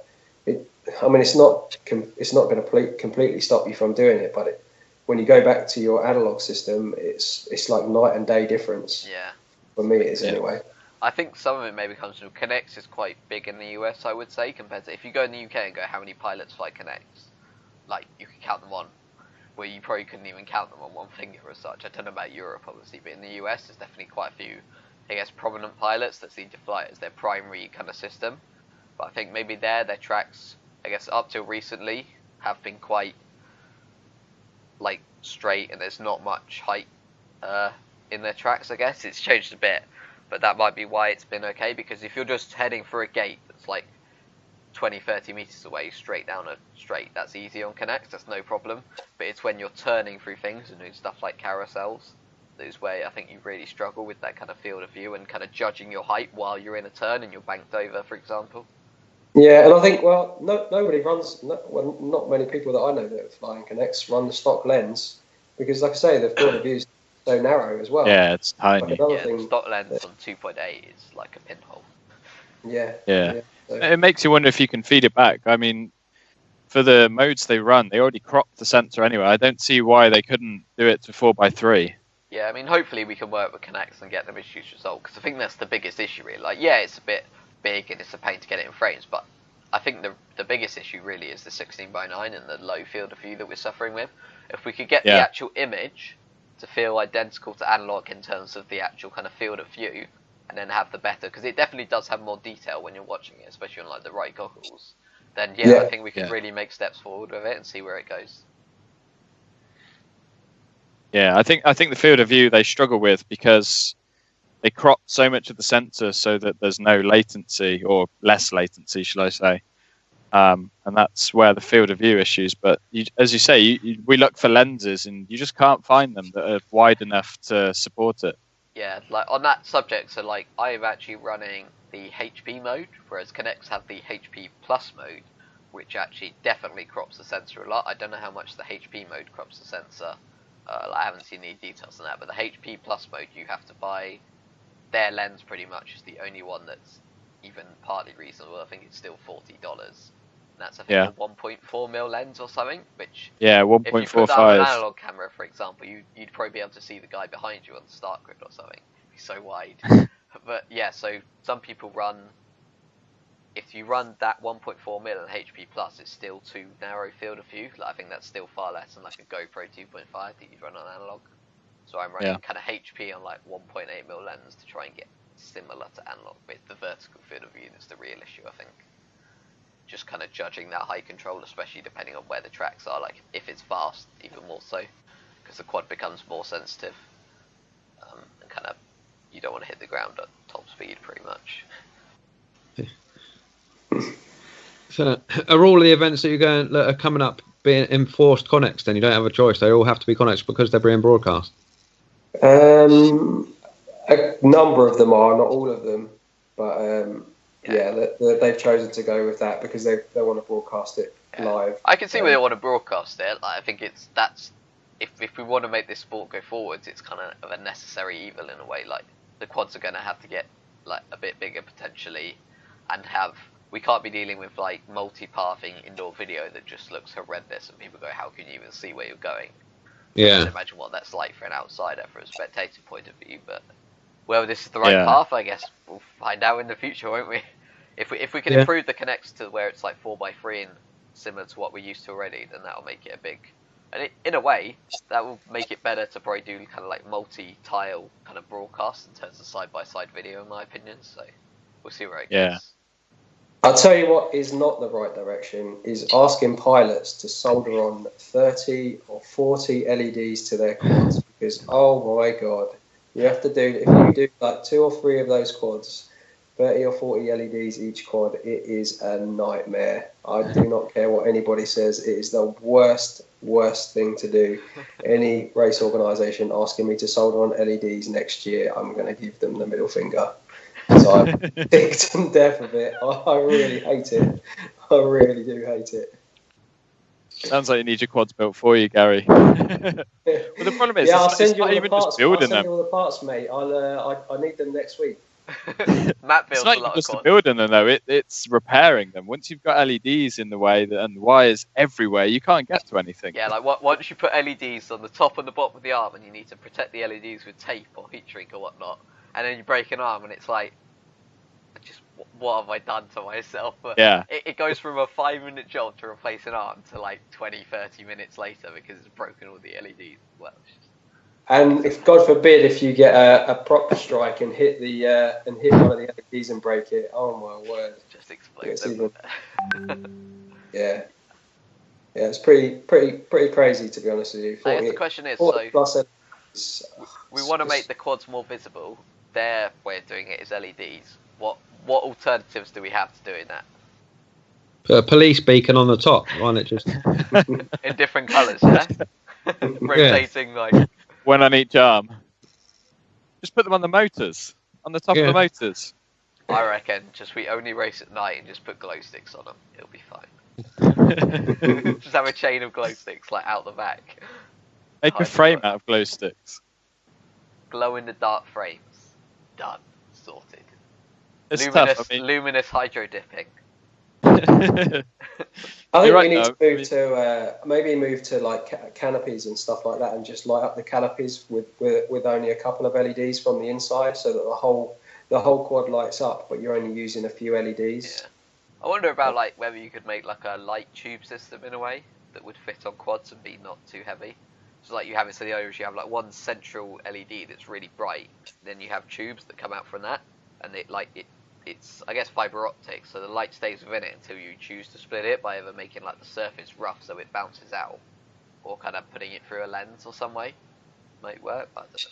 going to completely stop you from doing it, but when you go back to your analog system, it's like night and day difference. Yeah. For me, it is anyway. I think some of it maybe comes from Connex is quite big in the US, I would say, compared to if you go in the UK and go how many pilots fly Connex, like you can count them on, where you probably couldn't even count them on one finger as such. I don't know about Europe, obviously, but in the US, there's definitely quite a few, I guess, prominent pilots that seem to fly it as their primary kind of system. But I think maybe their tracks, I guess, up till recently, have been quite like straight, and there's not much height in their tracks. I guess it's changed a bit. But that might be why it's been okay, because if you're just heading for a gate that's like 20-30 meters away, straight down a straight, that's easy on Connex, that's no problem. But it's when you're turning through things and doing stuff like carousels, those where I think you really struggle with that kind of field of view and kind of judging your height while you're in a turn and you're banked over, for example. Yeah, and I think, nobody runs, not many people that I know that are flying Connex run the stock lens, because like I say, the field of view is so narrow as well. Yeah, it's tiny. The stock lens on 2.8 is like a pinhole. Yeah. So. It makes you wonder if you can feed it back. I mean, for the modes they run, they already cropped the sensor anyway. I don't see why they couldn't do it to 4x3. Yeah, I mean, hopefully we can work with Connex and get them issues resolved, because I think that's the biggest issue, really. Like, yeah, it's a bit big and it's a pain to get it in frames, but I think the biggest issue really is the 16x9 and the low field of view that we're suffering with. If we could get the actual image to feel identical to analog in terms of the actual kind of field of view, and then have the better, because it definitely does have more detail when you're watching it, especially on like the right goggles, then I think we could really make steps forward with it and see where it goes. Yeah, I think the field of view they struggle with because they crop so much of the sensor so that there's no latency, or less latency, shall I say. And that's where the field of view issues. But as you say, we look for lenses and you just can't find them that are wide enough to support it. Yeah, like on that subject, so like I'm actually running the HP mode, whereas Connex have the HP Plus mode, which actually definitely crops the sensor a lot. I don't know how much the HP mode crops the sensor. I haven't seen any details on that, but the HP Plus mode, you have to buy their lens pretty much is the only one that's even partly reasonable. I think it's still $40. And that's, I think, a 1.4mm lens or something, which 1.45. if you put that on an analog camera, for example, you'd probably be able to see the guy behind you on the start grid or something. It'd be so wide. But yeah, so some people run, if you run that 1.4mm and HP Plus, it's still too narrow field of view. Like, I think that's still far less than like a GoPro 2.5 that you'd run on analog. So I'm running kind of HP on like 1.8mm lens to try and get similar to analog, but it's the vertical field of view that's the real issue, I think. Just kind of judging that high control, especially depending on where the tracks are, like if it's fast, even more so, because the quad becomes more sensitive, and kind of, you don't want to hit the ground at top speed, pretty much. So, are all the events that are coming up being enforced Connex? Then you don't have a choice; they all have to be Connex because they're being broadcast. A number of them are, not all of them, but they've chosen to go with that because they want to broadcast it live. I can see where they want to broadcast it. Like, I think if we want to make this sport go forwards, it's kind of a necessary evil in a way. Like, the quads are going to have to get like a bit bigger potentially, and we can't be dealing with like multi-pathing indoor video that just looks horrendous and people go, how can you even see where you're going? I can imagine what that's like for an outsider, for a spectator point of view, but whether this is the right path, I guess we'll find out in the future, won't we? If we can improve the Connex to where it's like 4x3 and similar to what we're used to already, then that'll make it a big, and in a way that will make it better to probably do kind of like multi-tile kind of broadcast in terms of side-by-side video, in my opinion. So we'll see where it goes. I'll tell you what is not the right direction is asking pilots to solder on 30 or 40 LEDs to their quads, because oh my god, you have to do, if you do like 2 or 3 of those quads, 30 or 40 LEDs each quad, it is a nightmare. I do not care what anybody says. It is the worst thing to do. Any race organisation asking me to solder on LEDs next year, I'm going to give them the middle finger. So I'm sick to death of it. I really hate it. I really do hate it. Sounds like you need your quads built for you, Gary. Well, the problem is, I'll send you all not the even parts. just building I'll send them. you all the parts, mate. I need them next week. Matt It's builds not a even lot of just the quads. building them, though. It's repairing them. Once you've got LEDs in the way and wires everywhere, you can't get to anything. Yeah, like once you put LEDs on the top and the bottom of the arm, and you need to protect the LEDs with tape or heat shrink or whatnot, and then you break an arm, and it's like, just what have I done to myself? Yeah. It goes from a 5-minute job to replace an arm to like 20-30 minutes later because it's broken all the LEDs. Well, it's just... And if God forbid, if you get a prop strike and hit one of the LEDs and break it, oh my word! Just explodes. Yeah, it's pretty crazy, to be honest with you. I guess the question is, so we want to make the quads more visible. Their way of doing it is LEDs. What alternatives do we have to doing that? Put a police beacon on the top, why not just In different colours, yeah? Rotating like... One on each arm. Just put them on the motors. On the top of the motors. I reckon we only race at night and just put glow sticks on them. It'll be fine. Just have a chain of glow sticks like out the back. Make a frame out of glow sticks. Glow in the dark frames. Done. Sorted. It's luminous, tough. I mean... luminous hydro dipping. I think right, we need to move to like canopies and stuff like that, and just light up the canopies with only a couple of LEDs from the inside, so that the whole quad lights up, but you're only using a few LEDs. Yeah. I wonder about like whether you could make like a light tube system in a way that would fit on quads and be not too heavy. So like you have it, so the Irish, you have like one central LED that's really bright, then you have tubes that come out from that, and it's I guess fibre optic, so the light stays within it until you choose to split it by either making like the surface rough so it bounces out, or kind of putting it through a lens or some way. Might work, but I don't know.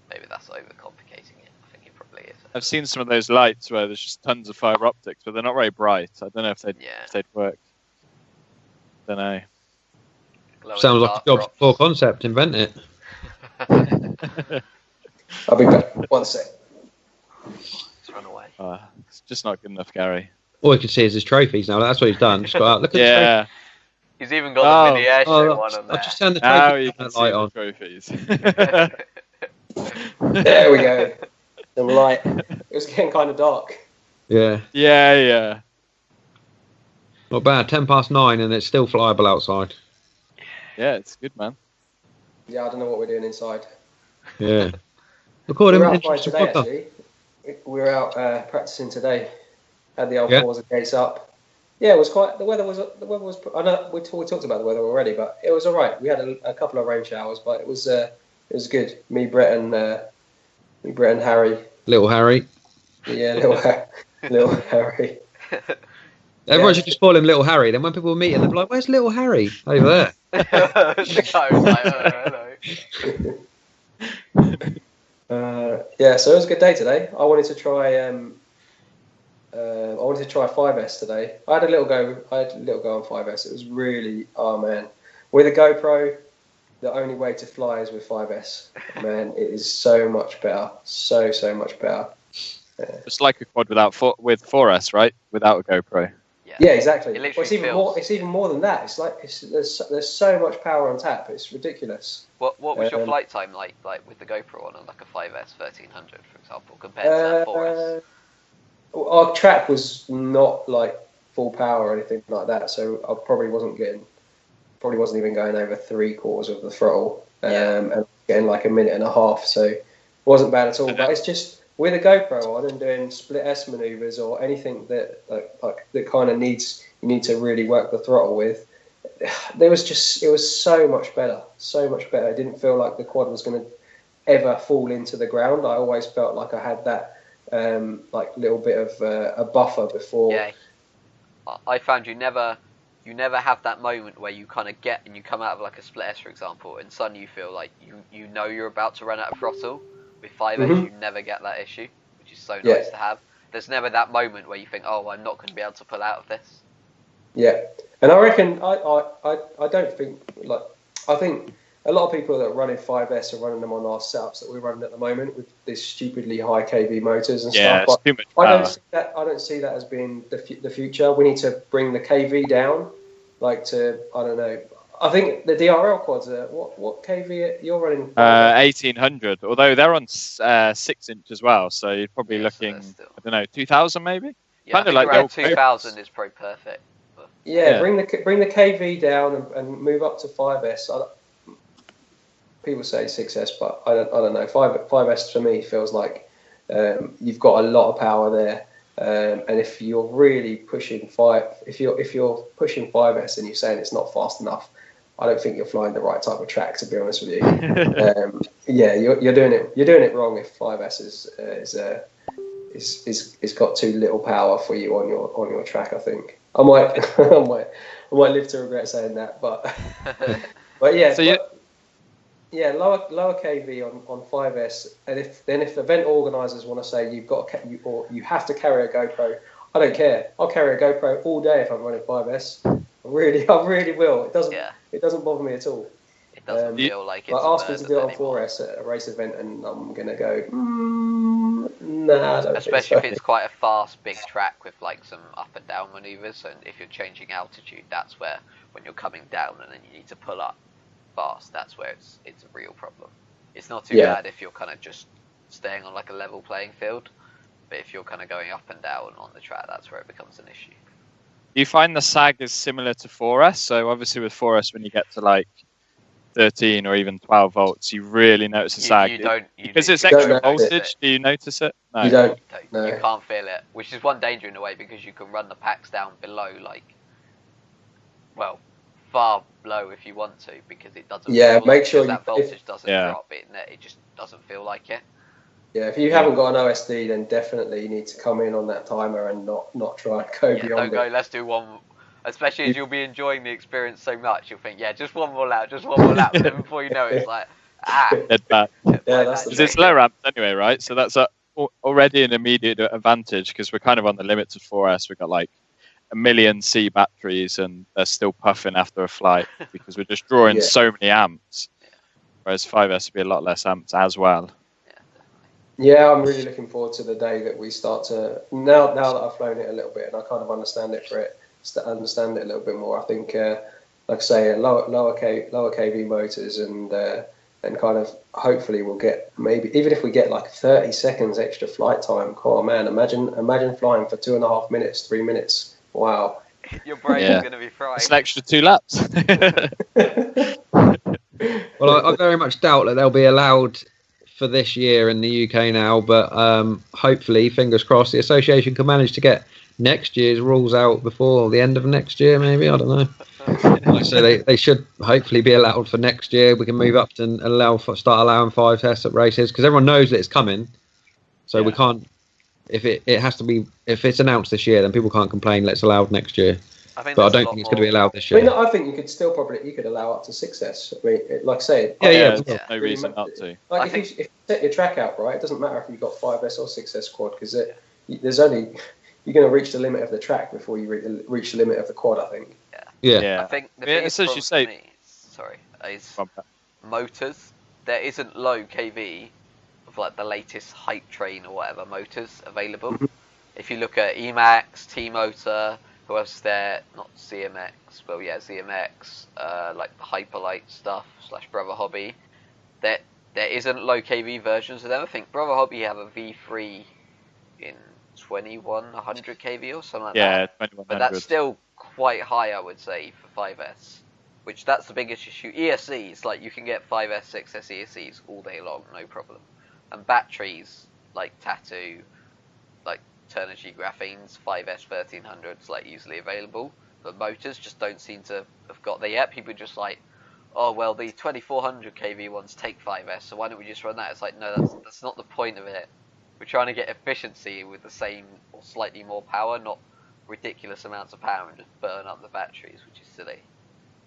Maybe that's overcomplicating it. I think it probably is. I've seen some of those lights where there's just tons of fibre optics, but they're not very bright. I don't know if they'd work. Don't know. Sounds like a job for concept. Invent it. I'll be back. 1 sec. Run away. It's just not good enough, Gary. All you can see is his trophies now. That's what he's done. Just got out. Look at the trophies. He's even got the mini air show one on there. I've just turned the Now trophy you can see light the on. trophies. There we go. Some light. It was getting kind of dark. Yeah. Yeah. Not bad. 9:10 and it's still flyable outside. Yeah, it's good, man. Yeah, I don't know what we're doing inside. Yeah. Recording We're out interesting today, podcast. actually. We're out practicing today. Had the old Yeah. Forza gates up. Yeah, it was quite. The weather was. I know we talked about the weather already, but it was all right. We had a couple of rain showers, but it was good. Me, Brett, and Harry. Little Harry. Yeah, little Harry. Everyone should just call him Little Harry. Then when people meet him, they're like, "Where's Little Harry?" Over there. The guy was like, hello. Yeah, so it was a good day today. I wanted to try 5S today. I had a little go on 5S. It was really, oh man, with a GoPro, the only way to fly is with 5S. Man, it is so much better, so much better. It's like a quad with 4S, right? Without a GoPro. Yeah, exactly. It Well, it's even more than that. It's like there's so much power on tap. It's ridiculous. What was your flight time like with the GoPro on like a 5S 1300, for example, compared to a 4S? Our track was not like full power or anything like that, so I probably wasn't even going over 3/4 of the throttle, and getting like a minute and a half, so it wasn't bad at all. But it's just with a GoPro on and doing split S maneuvers or anything that that kind of you need to really work the throttle with. It was so much better. It didn't feel like the quad was going to ever fall into the ground. I always felt like I had that little bit of a buffer before. Yeah, I found you never have that moment where you kind of get and you come out of like a split S, for example, and suddenly you feel like you know you're about to run out of throttle. With 5S, you never get that issue, which is so nice to have. there's never that moment where you think, oh, I'm not going to be able to pull out of this. Yeah, and I reckon I don't think I think a lot of people that are running 5S are running them on our setups that we're running at the moment with these stupidly high kV motors and stuff. It's too much I power. don't see that as being the future. We need to bring the kV down, like to I don't know. I think the DRL quads are what kV you're running? 1800. Although they're on 6-inch as well, so you're probably looking I don't know 2000 maybe. Yeah, kind of like around 2000 is probably perfect. But... Yeah, bring the kV down and move up to 5S. People say 6S, but I don't know. 5S for me feels like you've got a lot of power there, and if you're really pushing if you're pushing 5S and you're saying it's not fast enough, I don't think you're flying the right type of track. To be honest with you, you're doing it wrong if 5S is got too little power for you on your track. I think I might I might live to regret saying that, but yeah. So yeah, lower kV on 5S, and if event organisers want to say you have to carry a GoPro, I don't care. I'll carry a GoPro all day if I'm running 5S. I really will. It doesn't bother me at all. It doesn't feel like it's. But ask me to do it on 4S at a race event, and I'm gonna go. Nah, I don't especially think so. if it's quite a fast, big track with like some up and down manoeuvres, and if you're changing altitude, that's where when you're coming down and then you need to pull up fast, that's where it's a real problem. It's not too bad if you're kind of just staying on like a level playing field, but if you're kind of going up and down on the track, that's where it becomes an issue. Do you find the sag is similar to 4S? So obviously with 4S, when you get to like 13 or even 12 volts, you really notice the sag. Because it's extra voltage, do you notice it? No. You don't. No. You can't feel it, which is one danger in a way, because you can run the packs down below, like, well, far below if you want to, because it doesn't. Yeah, feel make like, sure that voltage doesn't drop. It just doesn't feel like it. Yeah, if you haven't got an OSD, then definitely you need to come in on that timer and not try and go beyond don't go, let's do one, especially as you'll be enjoying the experience so much, you'll think, just one more lap, and then before you know it, it's like, dead back. That's because it's low amps anyway, right? So that's already an immediate advantage, because we're kind of on the limits of 4S. We've got like 1 million C batteries, and they're still puffing after a flight because we're just drawing so many amps, whereas 5S would be a lot less amps as well. Yeah, I'm really looking forward to the day that we start to now that I've flown it a little bit and I kind of understand it a little bit more. I think, like I say, lower kV motors and kind of hopefully we'll get, maybe even if we get like 30 seconds extra flight time. Oh man, imagine flying for 2.5 minutes, 3 minutes. Wow, your brain is going to be fried. It's an extra 2 laps. Well, I very much doubt that they'll be allowed for this year in the UK now, but hopefully, fingers crossed, the association can manage to get next year's rules out before the end of next year, maybe. I don't know. So they should hopefully be allowed for next year. We can move up to start allowing 5S at races, because everyone knows that it's coming. So we can't, if it's announced this year, then people can't complain. Let's allow it next year. But I don't think it's going to be allowed this year. I think you could still allow up to 6S. I mean, like I say, no reason not to. Like if you set your track out right, it doesn't matter if you've got 5S or 6S quad, because you're going to reach the limit of the track before you reach the limit of the quad. I think. Yeah. I think the biggest problem for me, is motors. There isn't low kV of like the latest hype train or whatever motors available. If you look at Emax, T-Motor. Who else is there? Not CMX. Well, yeah, ZMX. Like the Hyperlight stuff / Brother Hobby. There isn't low kV versions of them. I think Brother Hobby have a V3 in 2100 kV or something like that. Yeah, 2100. But that's still quite high, I would say, for 5S. Which that's the biggest issue. ESCs, like you can get 5S, 6S ESCs all day long, no problem. And batteries like Tattoo, like Turner G Graphene's 5S 1300s like easily available, but motors just don't seem to have got there yet. People are just like, oh well, the 2400 kV ones take 5S, so why don't we just run that? It's like, no, that's not the point of it. We're trying to get efficiency with the same or slightly more power, not ridiculous amounts of power, and just burn up the batteries, which is silly.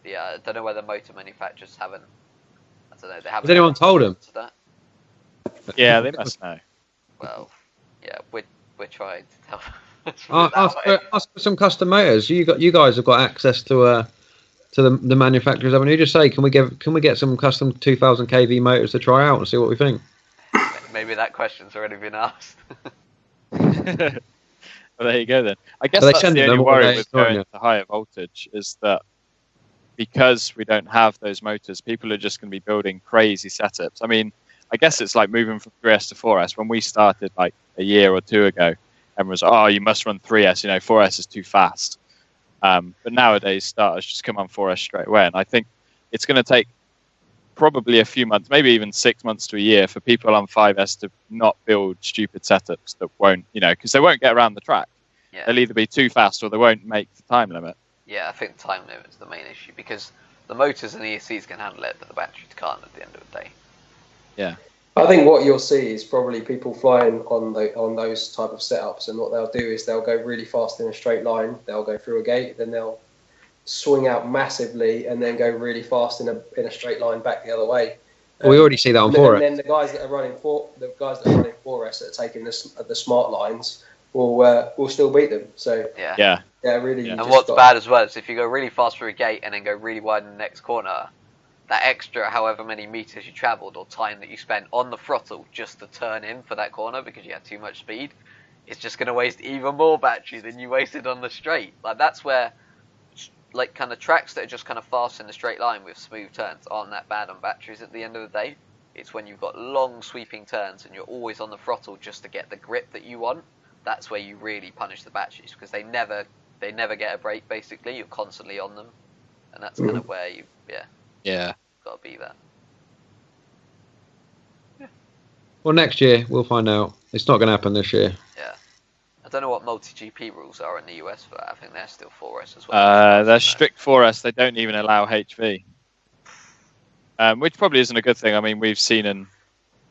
But yeah, I don't know whether motor manufacturers haven't. I don't know. They haven't. Has anyone told them? That? Yeah, they must know. Well, yeah, we're we're trying to tell. Let's put it that way. Ask for some custom motors. You guys have got access to the manufacturers, haven't you? Just say, can we get some custom 2000 kV motors to try out and see what we think? Maybe that question's already been asked. Well, there you go then. I guess Are they that's the sending only them, or are worry they with going ignoring to higher voltage is that because we don't have those motors, people are just going to be building crazy setups. I mean, I guess it's like moving from 3S to 4S. When we started like a year or two ago, everyone was, oh, you must run 3S, 4S is too fast. But nowadays, starters just come on 4S straight away. And I think it's going to take probably a few months, maybe even 6 months to a year for people on 5S to not build stupid setups that won't, because they won't get around the track. Yeah. They'll either be too fast or they won't make the time limit. Yeah, I think time limit's the main issue because the motors and the ESCs can handle it, but the batteries can't at the end of the day. Yeah. I think what you'll see is probably people flying on those type of setups, and what they'll do is they'll go really fast in a straight line. They'll go through a gate, then they'll swing out massively, and then go really fast in a straight line back the other way. We already see that on 4S. And then the guys that are running 4S that are taking the smart lines will still beat them. So yeah, really. And what's bad as well is if you go really fast through a gate and then go really wide in the next corner, that extra however many meters you travelled or time that you spent on the throttle just to turn in for that corner because you had too much speed, is just going to waste even more battery than you wasted on the straight. Like that's where, like kind of tracks that are just kind of fast in a straight line with smooth turns aren't that bad on batteries at the end of the day. It's when you've got long sweeping turns and you're always on the throttle just to get the grip that you want. That's where you really punish the batteries because they never get a break. Basically, you're constantly on them, and that's kind of where you got to be there. Yeah. Well, next year we'll find out. It's not going to happen this year. Yeah, I don't know what MultiGP rules are in the US for that. I think they're still 4S as well. They're strict 4S. They don't even allow HV, which probably isn't a good thing. I mean, we've seen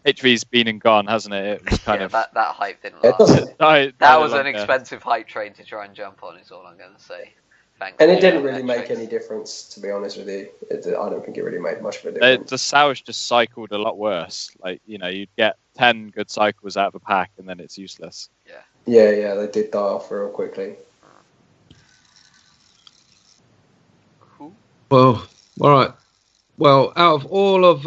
HV's been and gone, hasn't it? It was kind of that hype didn't last. That was an expensive hype train to try and jump on. Is all I'm going to say. And it didn't really make any difference, to be honest with you. I don't think it really made much of a difference. The Sours just cycled a lot worse. Like, you'd get 10 good cycles out of a pack and then it's useless. Yeah, they did die off real quickly. Cool. Well, all right. Well, out of all of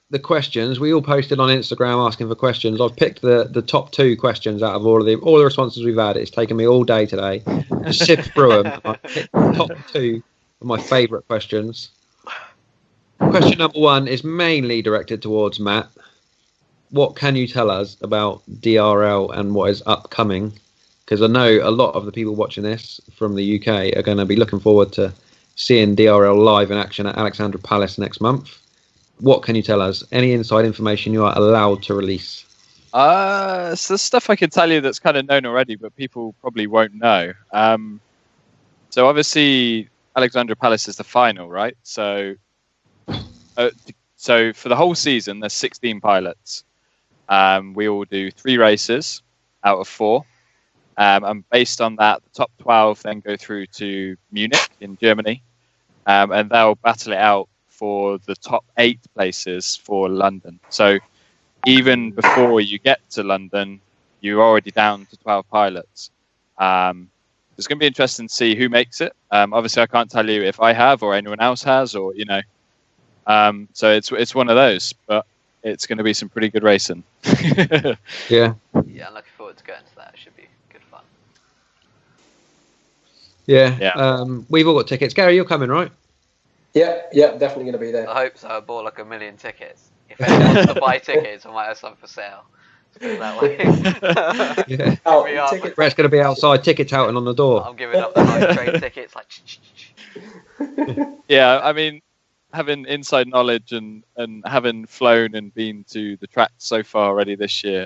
the questions, we all posted on Instagram asking for questions. I've picked the top 2 questions out of all the responses we've had. It's taken me all day today to sift through them. I've picked the top 2 of my favourite questions. Question number 1 is mainly directed towards Matt. What can you tell us about DRL and what is upcoming? Because I know a lot of the people watching this from the UK are going to be looking forward to seeing DRL live in action at Alexandra Palace next month. What can you tell us? Any inside information you are allowed to release? So there's stuff I can tell you that's kind of known already, but people probably won't know. So obviously, Alexandra Palace is the final, right? So for the whole season, there's 16 pilots. We all do 3 races out of 4. And based on that, the top 12 then go through to Munich in Germany. And they'll battle it out for the top 8 places for London. So even before you get to London, you're already down to 12 pilots. It's going to be interesting to see who makes it. Obviously, I can't tell you if I have or anyone else has, or so it's one of those. But it's going to be some pretty good racing. Yeah. Yeah, I'm looking forward to going to that. It should be good fun. Yeah. We've all got tickets. Gary, you're coming, right? Yeah, definitely going to be there. I hope so. I bought like 1 million tickets. If anyone wants to buy tickets, I might have some for sale. That way. Yeah. Brett's going to be outside, tickets out and on the door. I'm giving up the night train tickets. Like. Yeah, I mean, having inside knowledge and having flown and been to the track so far already this year,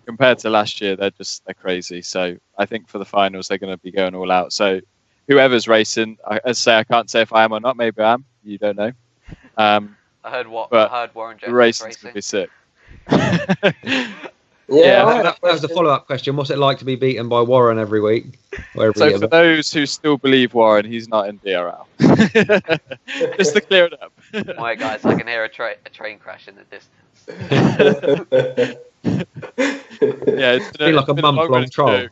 compared to last year, they're crazy. So I think for the finals, they're going to be going all out. So whoever's racing, I can't say if I am or not. Maybe I am. You don't know. I heard Warren Jones the racing's going to be sick. That was the follow-up question. What's it like to be beaten by Warren every week? So for those who still believe Warren, he's not in DRL. Just to clear it up. Wait, guys, I can hear a train crash in the distance. Yeah, It's been like a month-long trial.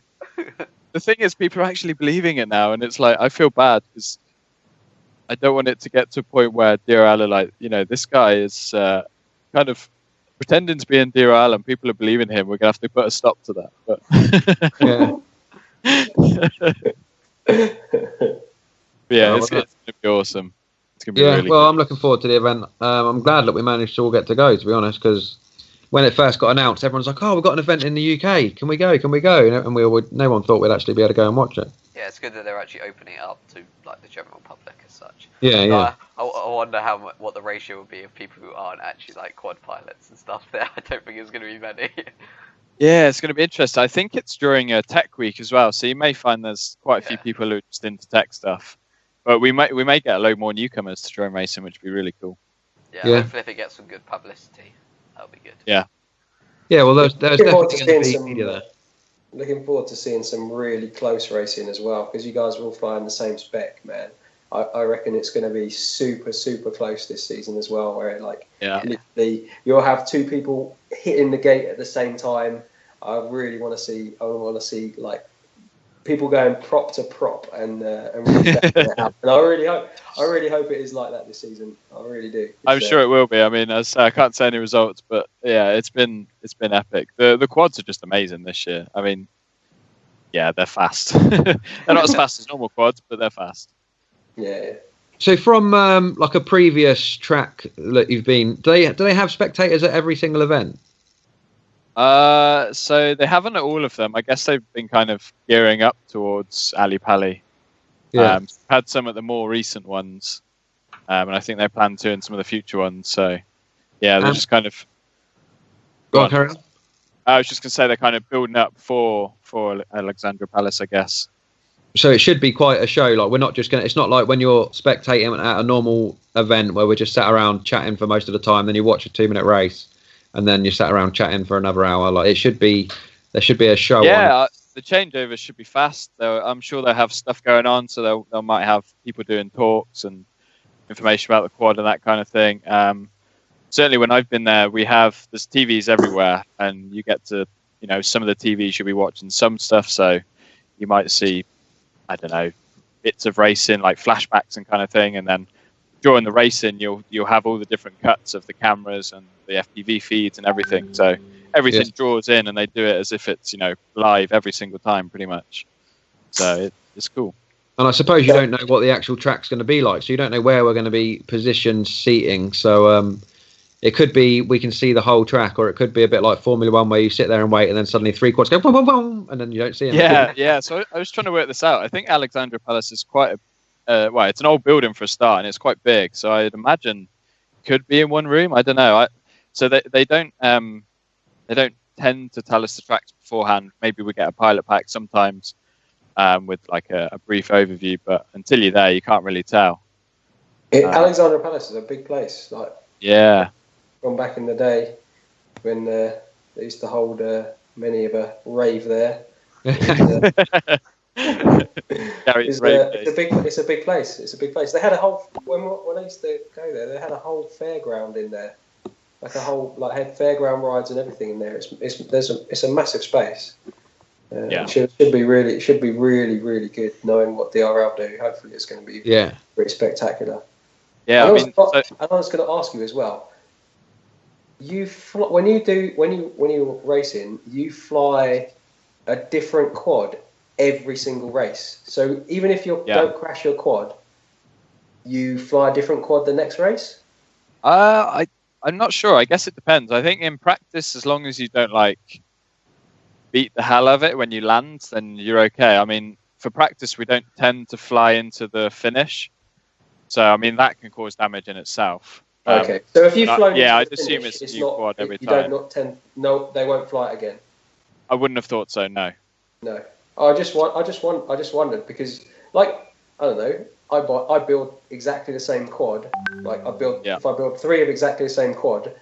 The thing is, people are actually believing it now, and it's like, I feel bad because I don't want it to get to a point where DRL are like, this guy is kind of pretending to be in DRL and people are believing him. We're going to have to put a stop to that. But yeah, it's going to be awesome. It's going to be really well, good. I'm looking forward to the event. I'm glad that we managed to all get to go, to be honest, because when it first got announced, everyone's like, "Oh, we've got an event in the UK. Can we go? Can we go?" And no one thought we'd actually be able to go and watch it. Yeah, it's good that they're actually opening it up to like the general public as such. Yeah. I wonder what the ratio would be of people who aren't actually like quad pilots and stuff. There, I don't think it's going to be many. Yeah, it's going to be interesting. I think it's during a tech week as well, so you may find there's quite a few people who are just into tech stuff. But we may get a load more newcomers to drone racing, which would be really cool. Yeah, hopefully if it gets some good publicity, that'll be good. Yeah. Yeah, well, there's definitely going to be media there. Looking forward to seeing some really close racing as well, because you guys will fly in the same spec, man. I reckon it's going to be super, super close this season as well, where literally you'll have two people hitting the gate at the same time. I really want to see like people going prop to prop and really it happen. And I really hope it is like that this season. I really do. I'm sure it will be. I mean, I can't say any results, but yeah, it's been epic. The quads are just amazing this year. I mean, yeah, they're fast. They're not as fast as normal quads, but they're fast. Yeah. So from like a previous track that you've been, do they have spectators at every single event? So they haven't at all of them. I guess they've been kind of gearing up towards Ali Pali. Yeah. Had some at the more recent ones, and I think they plan to in some of the future ones. So yeah, they're just kind of. Go on, carry on. I was just going to say they're kind of building up for Alexandra Palace, I guess. So it should be quite a show. Like we're not just going to. It's not like when you're spectating at a normal event where we're just sat around chatting for most of the time. Then you watch a 2-minute race, and then you sat around chatting for another hour. Like there should be a show. Yeah, the changeover should be fast. I'm sure they'll have stuff going on, so they might have people doing talks and information about the quad and that kind of thing. Certainly, when I've been there's TVs everywhere, and you get to, some of the TVs you'll be watching some stuff, so you might see, I don't know, bits of racing like flashbacks and kind of thing, and then during the racing you'll have all the different cuts of the cameras and the FPV feeds and everything. So everything draws in, and they do it as if it's live every single time, pretty much. So it's cool. And I suppose you don't know what the actual track's going to be like, so you don't know where we're going to be positioned seating. So it could be we can see the whole track, or it could be a bit like Formula One where you sit there and wait, and then suddenly 3 quads go boom, boom, boom, and then you don't see anything. Yeah. So I was trying to work this out. I think Alexandra Palace is quite it's an old building for a start, and it's quite big. So I'd imagine it could be in one room. I don't know. So they don't tend to tell us the tracks beforehand. Maybe we get a pilot pack sometimes with like a brief overview, but until you're there, you can't really tell. Alexandra Palace is a big place. Like from back in the day when they used to hold many of a rave there. It's a big place. It's a big place. They had a whole when I used to go there. They had a whole fairground in there, like had fairground rides and everything in there. It's a massive space. It should be really, really good. Knowing what DRL do, hopefully it's going to be pretty spectacular. Yeah, I was going to ask you as well. When you're racing, you fly a different quad every single race. So even if you don't crash your quad, you fly a different quad the next race? I'm not sure. I guess it depends. I think in practice, as long as you don't beat the hell of it when you land, then you're okay. I mean, for practice, we don't tend to fly into the finish. So, I mean, that can cause damage in itself. Okay. So if you've flown I'd assume it's a new quad every time. They won't fly it again. I wouldn't have thought so, no. No. I just wondered because, I don't know, I build exactly the same quad. Like if I build 3 of exactly the same quad,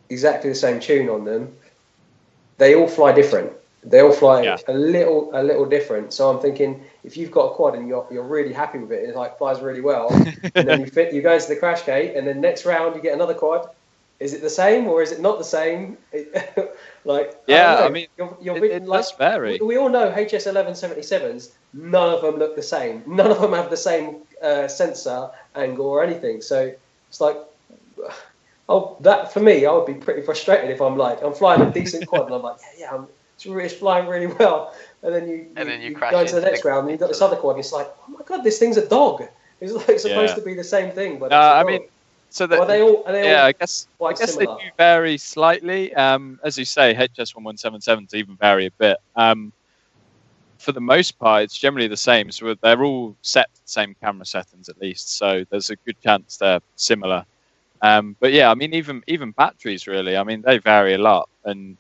exactly the same tune on them, they all fly different. They all fly a little different. So I'm thinking, if you've got a quad and you're really happy with it, and it flies really well, and then you go into the crash gate, and then next round you get another quad, is it the same or is it not the same? Like, Yeah, I I mean, it does vary. We all know HS 1177s. None of them look the same. None of them have the same sensor angle or anything. So it's like, that for me, I would be pretty frustrated if I'm flying a decent quad and I'm like, it's flying really well, and then you crash go into the into next round and you've got this other quad and it's like, oh my god, this thing's a dog. It's like supposed to be the same thing, but I mean, so that are they all I guess they similar? do vary slightly. As you say, HS1177s even vary a bit. For the most part, it's generally the same. So they're all set to the same camera settings at least. So there's a good chance they're similar. But yeah, I mean, even batteries really. I mean, they vary a lot, and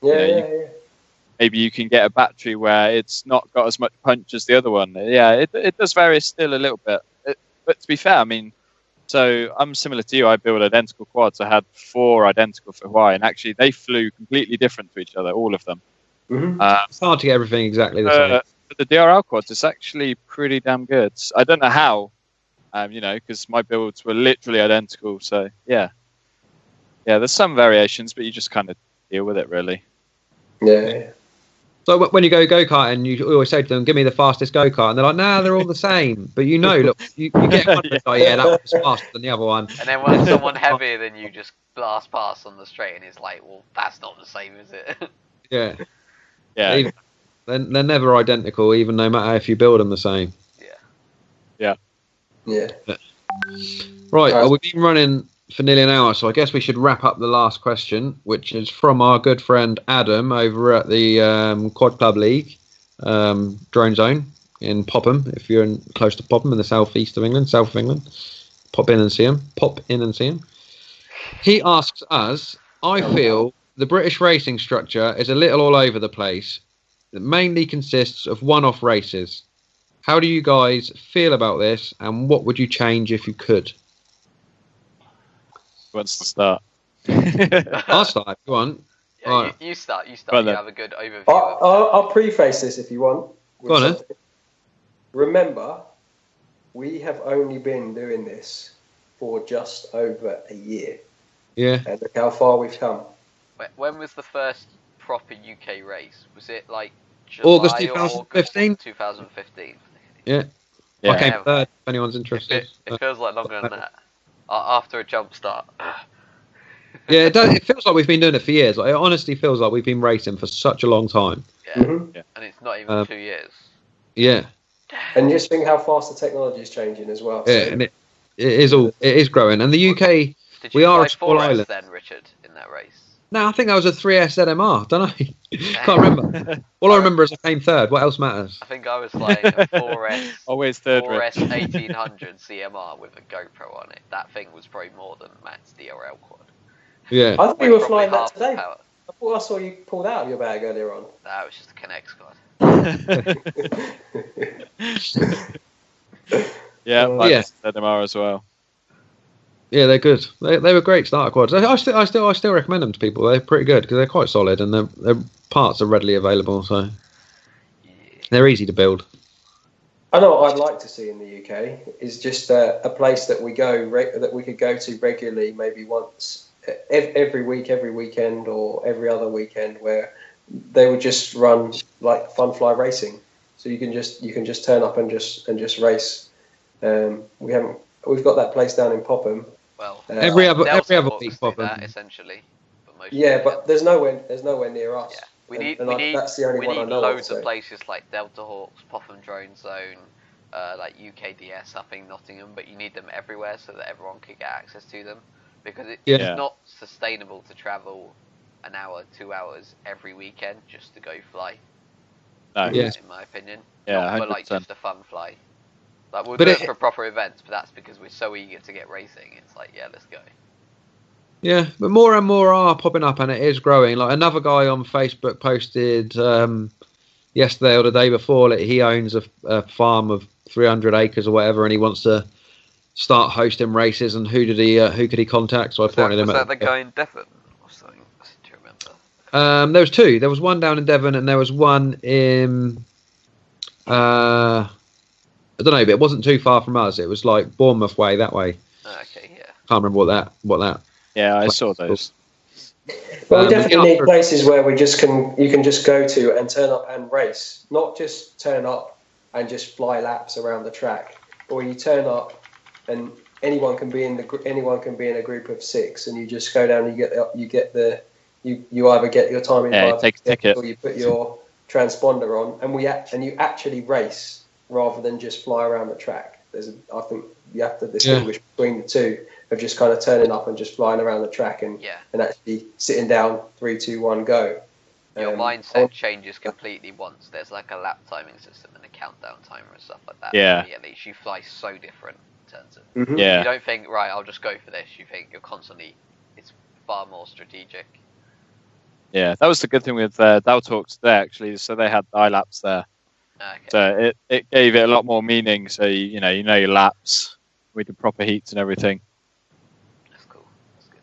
maybe you can get a battery where it's not got as much punch as the other one. Yeah, it does vary still a little bit. But to be fair, I mean, so I'm similar to you. I built identical quads. I had 4 identical for Hawaii, and actually they flew completely different to each other, all of them. Mm-hmm. It's hard to get everything exactly the same. But the DRL quads, it's actually pretty damn good. I don't know how, because my builds were literally identical. So yeah, there's some variations, but you just kind of deal with it, really. Yeah. So when you go-karting, you always say to them, give me the fastest go-kart. And they're like, nah, they're all the same. But look, you get one that's like, that was faster than the other one. And then when someone heavier than you just blast past on the straight and it's like, well, that's not the same, is it? Yeah. Yeah. They're never identical, even no matter if you build them the same. Yeah. Right, well, we've been running for nearly an hour, so I guess we should wrap up the last question, which is from our good friend Adam over at the Quad Club League drone zone in Popham. If you're close to Popham in the south of England, pop in and see him. He asks us, I feel the British racing structure is a little all over the place. It mainly consists of one-off races. How do you guys feel about this, and what would you change if you could? Who wants to start? I'll start if you want. Yeah, Right. you start. You Right then. have a good overview. I'll preface this if you want. Go on, then. Remember, we have only been doing this for just over a year. Yeah. And look how far we've come. When was the first proper UK race? Was it like July August or 2015? August 2015. Yeah. I came third, if anyone's interested. It feels like longer than that. After a jump start. Yeah, it does. It feels like we've been doing it for years. Like, it honestly feels like we've been racing for such a long time. Yeah. And it's not even 2 years. Yeah. And just think how fast the technology is changing as well. Yeah, and it is growing. And the UK, Did we you are fly a small 4S island. then, Richard, in that race? No, I think that was a 3S ZMR. Don't know. Can't remember. All I remember is I came third. What else matters? I think I was flying a 4S. Always third. 4S 1800 CMR with a GoPro on it. That thing was probably more than Matt's DRL quad. Yeah. I thought you were flying that Half the today. power. I thought I saw you pulled out of your bag earlier on. That was just a Connex quad. Yeah, Yeah. ZMR as well. Yeah, they're good. They were great starter quads. I still recommend them to people. They're pretty good because they're quite solid and their parts are readily available. So they're easy to build. I know what I'd like to see in the UK is just a place that we could go to regularly, maybe once every week, every weekend, or every other weekend, where they would just run like fun fly racing. So you can just turn up and just race. We've got that place down in Popham. Well, every other Delta week, Hawks do Popham. that, essentially. But most But there's nowhere near us. Yeah. We need that's the only one I know loads of, of places like Delta Hawks, Popham Drone Zone, like UKDS up in Nottingham, but you need them everywhere so that everyone can get access to them, because it's not sustainable to travel an hour, 2 hours every weekend just to go fly. No. Yeah. In my opinion. Yeah, Not for 100%. like just a fun fly. Like we'll But do it for proper events, but that's because we're so eager to get racing. It's like, yeah, let's go. Yeah, but more and more are popping up, and it is growing. Like another guy on Facebook posted yesterday or the day before that he owns a farm of 300 acres or whatever, and he wants to start hosting races. And who could he contact? So I pointed him Was at that the guy in Devon or something? Do you remember? There was two. There was one down in Devon, and there was one in I don't know, but it wasn't too far from us. It was like Bournemouth way, that way. Okay, yeah. Can't remember what that. Yeah, I saw those. Well, we definitely need places where you can just go to and turn up and race, not just turn up and just fly laps around the track, or you turn up and anyone can be in a group of 6, and you just go down and you either get your timing ticket, or you put your transponder on, and you actually race rather than just fly around the track. I think you have to distinguish between the two of just kind of turning up and just flying around the track and actually sitting down 3, 2, 1, go. Your mindset changes completely once there's like a lap timing system and a countdown timer and stuff like that. Yeah. At least you fly so different in terms of. Mm-hmm. Yeah. You don't think, right, I'll just go for this. You think you're constantly. It's far more strategic. Yeah, that was the good thing with Dow Talks there actually. So they had ILAPs there. Okay. So it gave it a lot more meaning. So you know your laps. We did proper heats and everything. That's cool. That's good.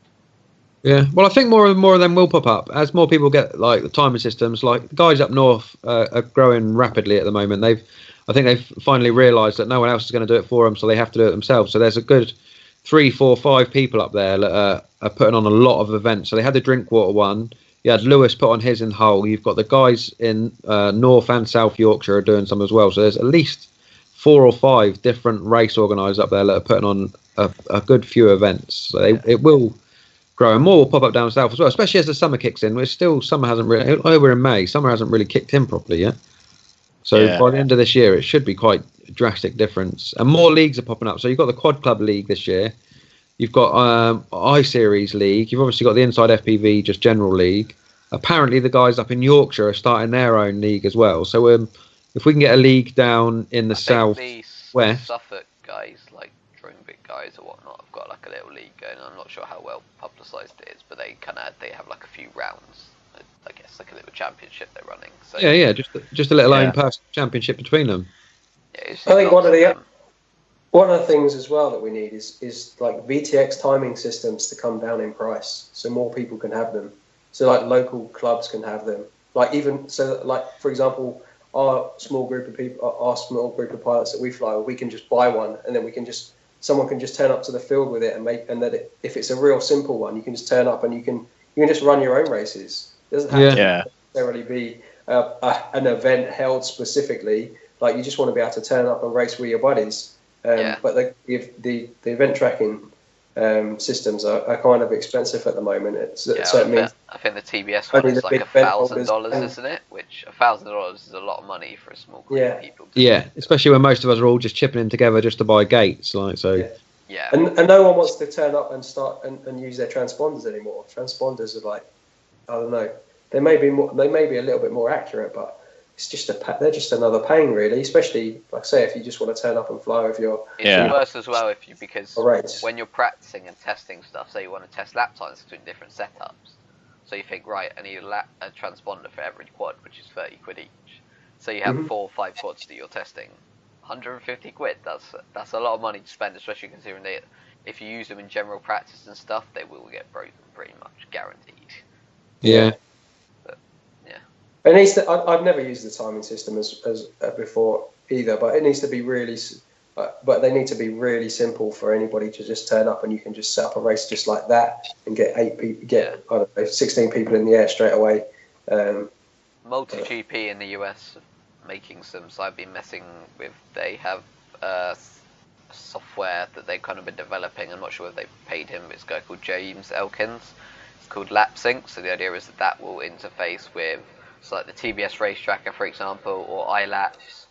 Yeah, well, I think more of them will pop up as more people get like the timing systems. Like the guys up north are growing rapidly at the moment. I think they've finally realised that no one else is going to do it for them, so they have to do it themselves. So there's a good 3, 4, 5 people up there that are putting on a lot of events. So they had the Drinkwater one. You had Lewis put on his in Hull. You've got the guys in North and South Yorkshire are doing some as well. So there's at least 4 or 5 different race organisers up there that are putting on a good few events. So it will grow, and more will pop up down south as well, especially as the summer kicks in. Summer hasn't really, over in May, summer hasn't really kicked in properly yet. So by the end of this year, it should be quite a drastic difference. And more leagues are popping up. So you've got the Quad Club League this year. You've got iSeries League. You've obviously got the Inside FPV, just general league. Apparently, the guys up in Yorkshire are starting their own league as well. So if we can get a league down in the south west, Suffolk guys, like Drumbic guys or whatnot, have got like a little league going. I'm not sure how well publicised it is, but they have like a few rounds. I guess like a little championship they're running. So just a little own personal championship between them. Yeah, I think one of the things as well that we need is like VTX timing systems to come down in price, so more people can have them. So like local clubs can have them. Like even so, like for example, our small group of pilots that we fly, we can just buy one, and then someone can just turn up to the field with it if it's a real simple one, you can just turn up and you can just run your own races. It doesn't have to necessarily be an event held specifically. Like you just want to be able to turn up and race with your buddies. But the event tracking systems are kind of expensive at the moment. I think the TBS one is like $1,000, isn't it? Which $1,000 is a lot of money for a small group of people. Yeah, especially when most of us are all just chipping in together just to buy gates, like so. Yeah. And no one wants to turn up and start and use their transponders anymore. Transponders are like, I don't know, they may be a little bit more accurate, but it's just they're just another pain, really. Especially, like I say, if you just want to turn up and fly with your. It's worse as well because when you're practicing and testing stuff, say you want to test lap times between different setups. So you think, right, I need a transponder for every quad, which is 30 quid each. So you have 4 or 5 quads that you're testing. 150 quid. That's a lot of money to spend, especially considering that if you use them in general practice and stuff, they will get broken, pretty much guaranteed. Yeah. It needs to. I've never used the timing system as before either, but it needs to be really. But they need to be really simple for anybody to just turn up, and you can just set up a race just like that and get 16 people in the air straight away. MultiGP in the US making some. So I've been messing with. They have software that they've kind of been developing. I'm not sure if they've paid him. It's a guy called James Elkins. It's called LapSync. So the idea is that will interface with. So like the TBS race tracker, for example, or iLaps,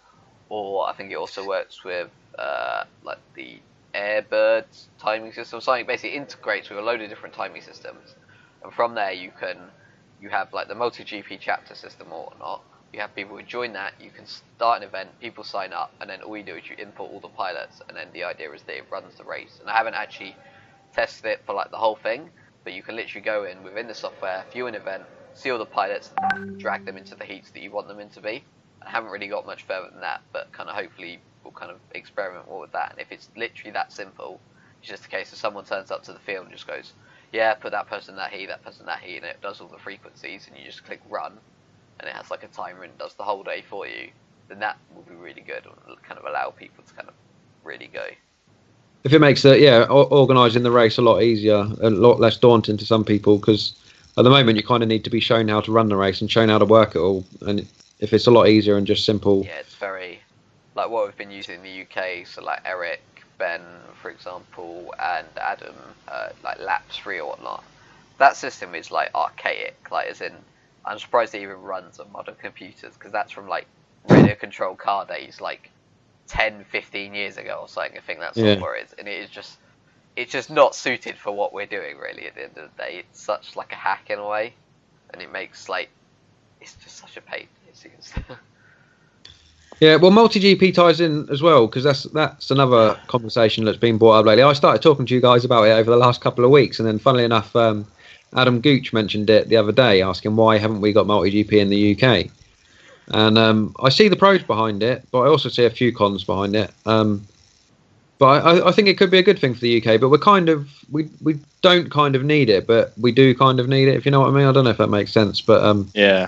or I think it also works with like the Airbird timing system. Something basically integrates with a load of different timing systems, and from there you have like the MultiGP chapter system or whatnot. You have people who join that. You can start an event, people sign up, and then all you do is you import all the pilots, and then the idea is that it runs the race. And I haven't actually tested it for like the whole thing, but you can literally go in within the software, view an event. See all the pilots, drag them into the heats that you want them in to be. I haven't really got much further than that, but kind of hopefully we'll kind of experiment more with that. And if it's literally that simple, it's just a case of someone turns up to the field and just goes, yeah, put that person in that heat, and it does all the frequencies, and you just click run, and it has like a timer and does the whole day for you, then that will be really good and kind of allow people to kind of really go. If it makes organising the race a lot easier, a lot less daunting to some people, because At the moment, you kind of need to be shown how to run the race and shown how to work it all. And if it's a lot easier and just simple, Yeah, it's very like what we've been using in the UK. So like Eric, Ben, for example, and Adam, like laps 3 or whatnot. That system is like archaic. Like as in, I'm surprised it even runs on modern computers because that's from like radio control car days, like 10, 15 years ago or something. I think that software is, and it's just not suited for what we're doing really. At the end of the day, it's such like a hack in a way, and it makes like it's just such a pain. It seems. Yeah, well, MultiGP ties in as well because that's another conversation that's been brought up lately. I started talking to you guys about it over the last couple of weeks, and then funnily enough, Adam Gooch mentioned it the other day, asking why haven't we got MultiGP in the UK? And I see the pros behind it, but I also see a few cons behind it. But I think it could be a good thing for the UK. But we don't kind of need it, but we do kind of need it. If you know what I mean, I don't know if that makes sense, but yeah.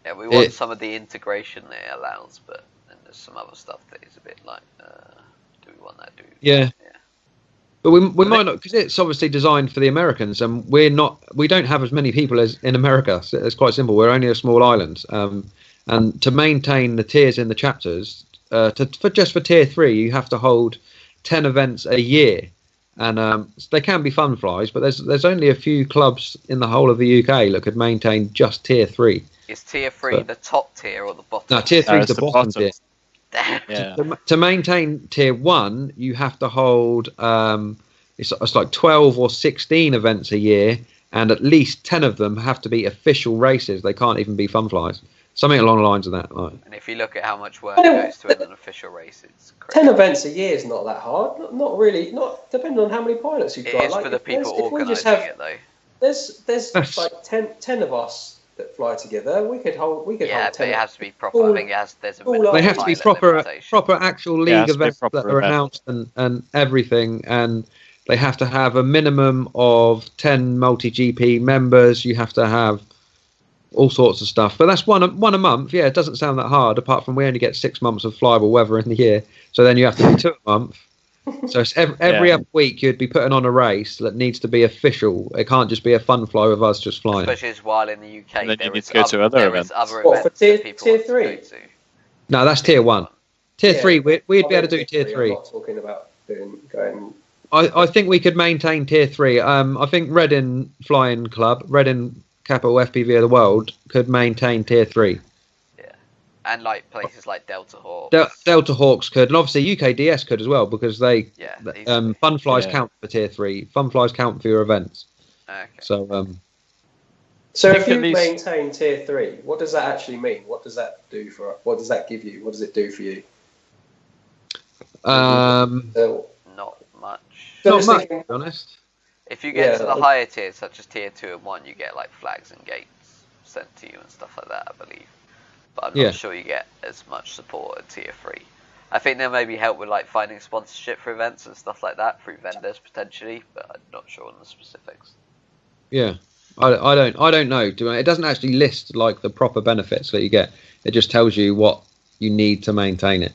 Yeah, we want some of the integration that it allows, but then there's some other stuff that is a bit like, do we want that? Yeah. But we might not, because it's obviously designed for the Americans, and we don't have as many people as in America. So it's quite simple. We're only a small island, and to maintain the tiers in the chapters, for tier 3, you have to hold 10 events a year, and they can be fun flies, but there's only a few clubs in the whole of the UK that could maintain just tier 3. Is tier 3 the top tier or the bottom? No, tier 3 is the bottom tier. Yeah. To maintain tier 1, you have to hold it's like 12 or 16 events a year, and at least 10 of them have to be official races. They can't even be fun flies. Something along the lines of that. Like. And if you look at how much work goes to an official race, it's crazy. 10 events a year is not that hard. Not really. Not depending on how many pilots you've got. It is for the people organising it, though. There's like 10 of us that fly together. We could hold. Yeah, hold 10. but it has to be proper. I think there's a minimum. They have to be proper actual league events that are announced and everything, and they have to have a minimum of 10 MultiGP members. You have to have all sorts of stuff, but that's one a month. Yeah, it doesn't sound that hard. Apart from we only get 6 months of flyable weather in the year, so then you have to do 2 a month. So it's every other week you'd be putting on a race that needs to be official. It can't just be a fun fly with us just flying. Especially as while in the UK, and then you need to go to other events. What, for tier 3? No, that's tier 1. Tier 3, we'd be able to do tier 3. I'm not talking about going. I think we could maintain tier 3. I think Reading Flying Club, Reading Capital FPV of the World, could maintain tier 3. Yeah, and like places like Delta Hawks. Delta Hawks could, and obviously UKDS could as well, because they fun flies count for tier 3. Fun flies count for your events. Okay. So So if you maintain tier 3, what does that actually mean? What does that do for? What does that give you? What does it do for you? Not much. Not much, to be honest. If you get to the higher tiers, such as tier 2 and 1, you get like flags and gates sent to you and stuff like that, I believe. But I'm not sure you get as much support at tier 3. I think there may be help with like finding sponsorship for events and stuff like that through vendors potentially, but I'm not sure on the specifics. Yeah, I don't know. It doesn't actually list like the proper benefits that you get. It just tells you what you need to maintain it.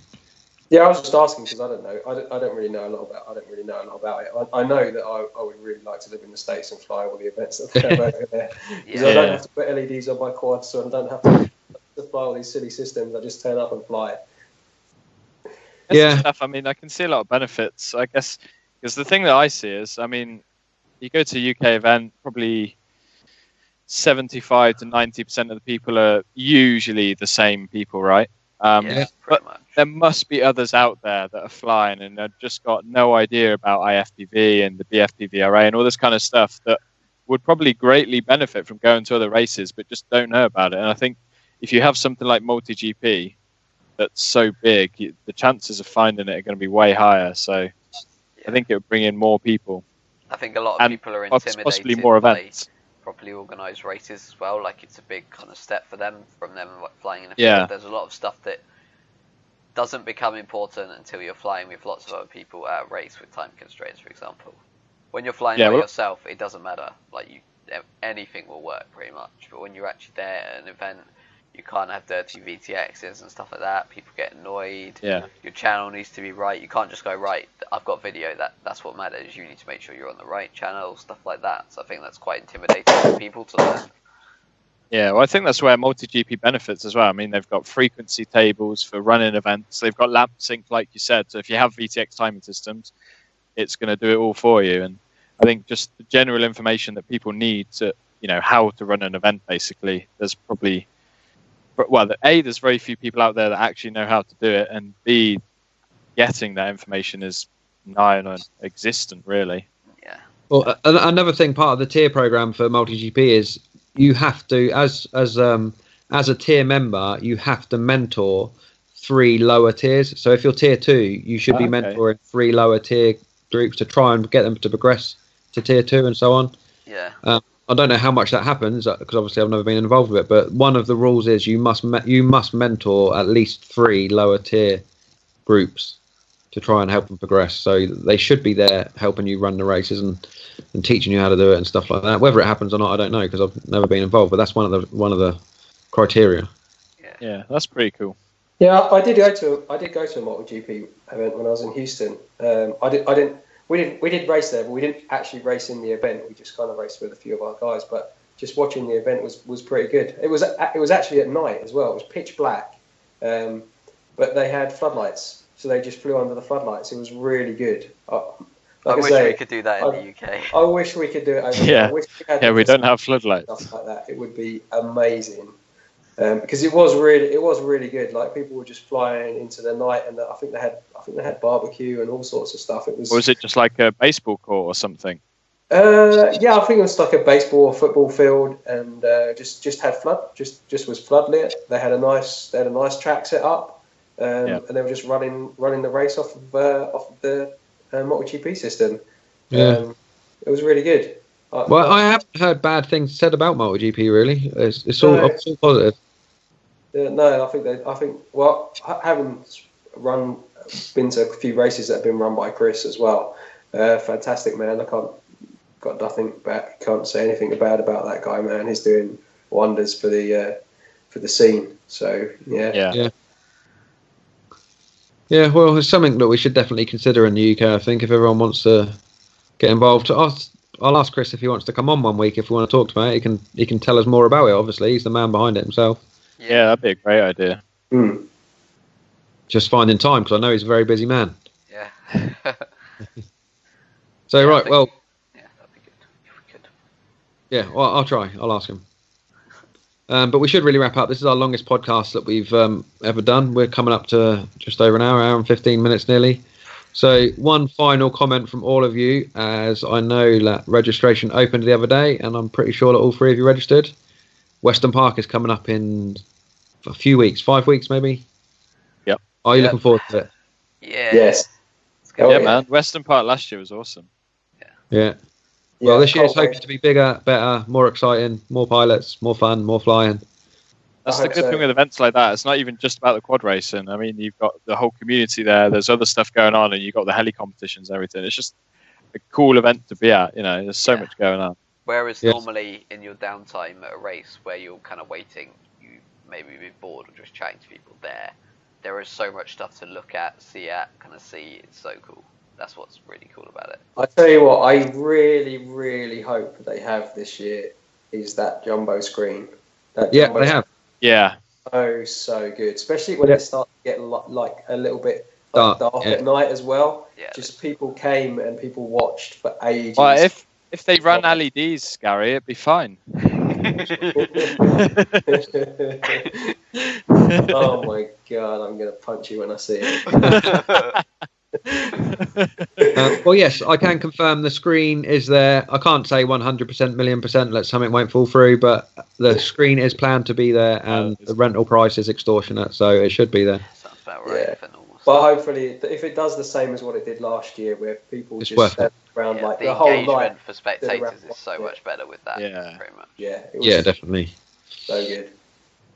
Yeah, I was just asking because I don't know. I don't really know a lot about. I don't really know a lot about it. I know that I would really like to live in the States and fly all the events that they have over there. Because I don't have to put LEDs on my quad, so I don't have to fly all these silly systems. I just turn up and fly. Stuff. I mean, I can see a lot of benefits, I guess, because the thing that I see is, I mean, you go to a UK event, probably 75 to 90% of the people are usually the same people, right? But there must be others out there that are flying and have just got no idea about IFPV and the BFPVRA and all this kind of stuff that would probably greatly benefit from going to other races, but just don't know about it. And I think if you have something like MultiGP that's so big, the chances of finding it are going to be way higher. So I think it would bring in more people. I think a lot of people are intimidated possibly more events. Properly organised races as well. Like it's a big kind of step for them from them flying in a field. There's a lot of stuff that doesn't become important until you're flying with lots of other people at a race with time constraints, for example. When you're flying by yourself, it doesn't matter. Like anything will work pretty much. But when you're actually there at an event, You can't have dirty VTXs and stuff like that. People get annoyed. Yeah. Your channel needs to be right. You can't just go, right, I've got video. That's what matters. You need to make sure you're on the right channel, stuff like that. So I think that's quite intimidating for people to learn. Yeah, well, I think that's where MultiGP benefits as well. I mean, they've got frequency tables for running events. They've got lamp sync, like you said. So if you have VTX timing systems, it's going to do it all for you. And I think just the general information that people need to, how to run an event, basically, there's probably, well, there's very few people out there that actually know how to do it. And B, getting that information is nigh non-existent, really. Yeah. Well, another thing, part of the tier program for MultiGP is you have to, as a tier member, you have to mentor 3 lower tiers. So if you're tier 2, you should be mentoring 3 lower tier groups to try and get them to progress to tier 2 and so on. Yeah. I don't know how much that happens because obviously I've never been involved with it. But one of the rules is you must mentor at least 3 lower tier groups to try and help them progress. So they should be there helping you run the races and teaching you how to do it and stuff like that. Whether it happens or not, I don't know because I've never been involved. But that's one of the criteria. Yeah, that's pretty cool. Yeah, I did go to a MultiGP event when I was in Houston. We did race there, but we didn't actually race in the event. We just kind of raced with a few of our guys. But just watching the event was pretty good. It was actually at night as well. It was pitch black, but they had floodlights, so they just flew under the floodlights. It was really good. I wish we could do that in the UK. I wish we could do it over Yeah. I wish we had We don't have floodlights. stuff like that. It would be amazing. Because it was really good. Like people were just flying into the night, and I think they had barbecue and all sorts of stuff. Or was it just like a baseball court or something? Yeah, I think it was like a baseball or football field, and just was floodlit. They had a nice track set up, and they were just running the race off of the MultiGP system. Yeah, it was really good. Well, I haven't heard bad things said about MultiGP. Really, it's all positive. No, I think. Well, having been to a few races that have been run by Chris as well. Fantastic man. Can't say anything bad about that guy, man. He's doing wonders for the scene. So yeah. Yeah, well, it's something that we should definitely consider in the UK. I think if everyone wants to get involved, I'll ask Chris if he wants to come on one week. If we want to talk about it, he can tell us more about it. Obviously, he's the man behind it himself. Yeah, that'd be a great idea. Just finding time because I know he's a very busy man. Yeah. So Yeah, right, well, yeah, that'd be good. If we could. yeah, well, I'll try. I'll ask him. But we should really wrap up. This is our longest podcast that we've ever done. We're coming up to just over an hour and 15 minutes nearly. So one final comment from all of you, as I know that registration opened the other day, and I'm pretty sure that all 3 of you registered. Weston Park is coming up in a few weeks, 5 weeks maybe. Yep. Are you looking forward to it? Yeah. Yes. Yeah, man. Weston Park last year was awesome. Yeah. Well, this year's hoping to be bigger, better, more exciting, more pilots, more fun, more flying. That's the good thing with events like that. It's not even just about the quad racing. I mean, you've got the whole community there. There's other stuff going on, and you've got the heli competitions and everything. It's just a cool event to be at. There's so much going on. Whereas normally in your downtime at a race where you're kind of waiting, you maybe be bored or just chatting to people there is so much stuff to look at, see. It's so cool. That's what's really cool about it. I tell you what, I really, really hope they have this year is that jumbo screen. They have. Yeah. So good, especially when it starts to get like a little bit dark at night as well. Yeah. Just people came and people watched for ages. Well, if they run LEDs, Gary, it'd be fine. Oh my god, I'm gonna punch you when I see it. Well, yes, I can confirm the screen is there. I can't say 100%, million percent that something won't fall through, but the screen is planned to be there, and the rental price is extortionate, so it should be there. Sounds about right for normal. But hopefully, if it does the same as what it did last year, where people just stand around like the whole night. The engagement for spectators is so much better with that. Yeah. Pretty much. Yeah, definitely. So good.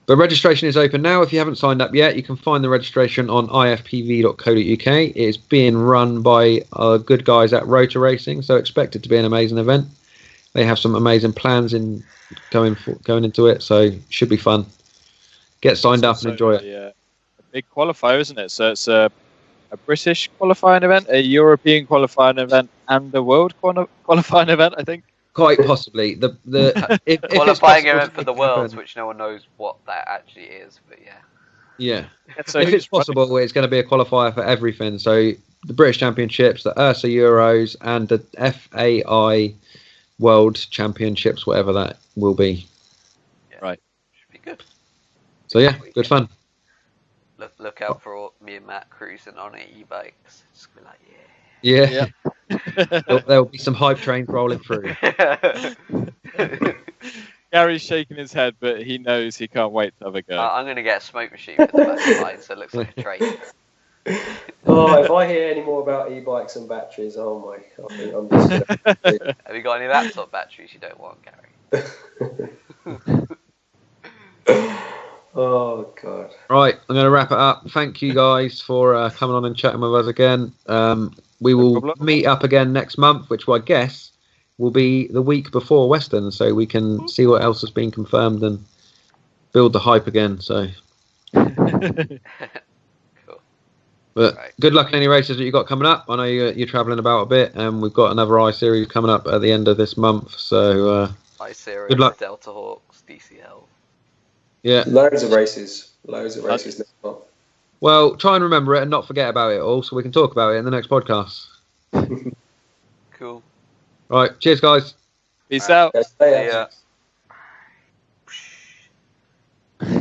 But registration is open now. If you haven't signed up yet, you can find the registration on ifpv.co.uk. It is being run by good guys at Rotor Racing, so expect it to be an amazing event. They have some amazing plans in going into it, so it should be fun. get signed up and enjoy it. A big qualifier, isn't it? So it's a British qualifying event, a European qualifying event, and a world qualifying event, I think. Quite possibly. If Qualifying event for the Worlds, which no one knows what that actually is, but yeah. Yeah. So if it's possible, it's going to be a qualifier for everything. So the British Championships, the URSA Euros, and the FAI World Championships, whatever that will be. Yeah. Right. Should be good. So yeah, good fun. Look out for me and Matt cruising on e-bikes. Just be like, yeah. There'll be some hype trains rolling through. Gary's shaking his head, but he knows he can't wait to have a go. I'm going to get a smoke machine for the back of mine, so it looks like a train. If I hear any more about e-bikes and batteries, oh my, I think I'm just gonna... Have you got any laptop batteries you don't want, Gary? Oh god. Right, I'm going to wrap it up. Thank you guys for coming on and chatting with us again. We will meet up again next month, which I guess will be the week before Weston, so we can see what else has been confirmed and build the hype again. So, Cool. but good luck in any races that you've got coming up. I know you're travelling about a bit, and we've got another iSeries coming up at the end of this month. So, iSeries, good luck. Delta Hawks, DCL. Yeah, Loads of races next month. well, try and remember it and not forget about it all, so we can talk about it in the next podcast. Cool. Right, cheers, guys. Peace out. Okay, See ya.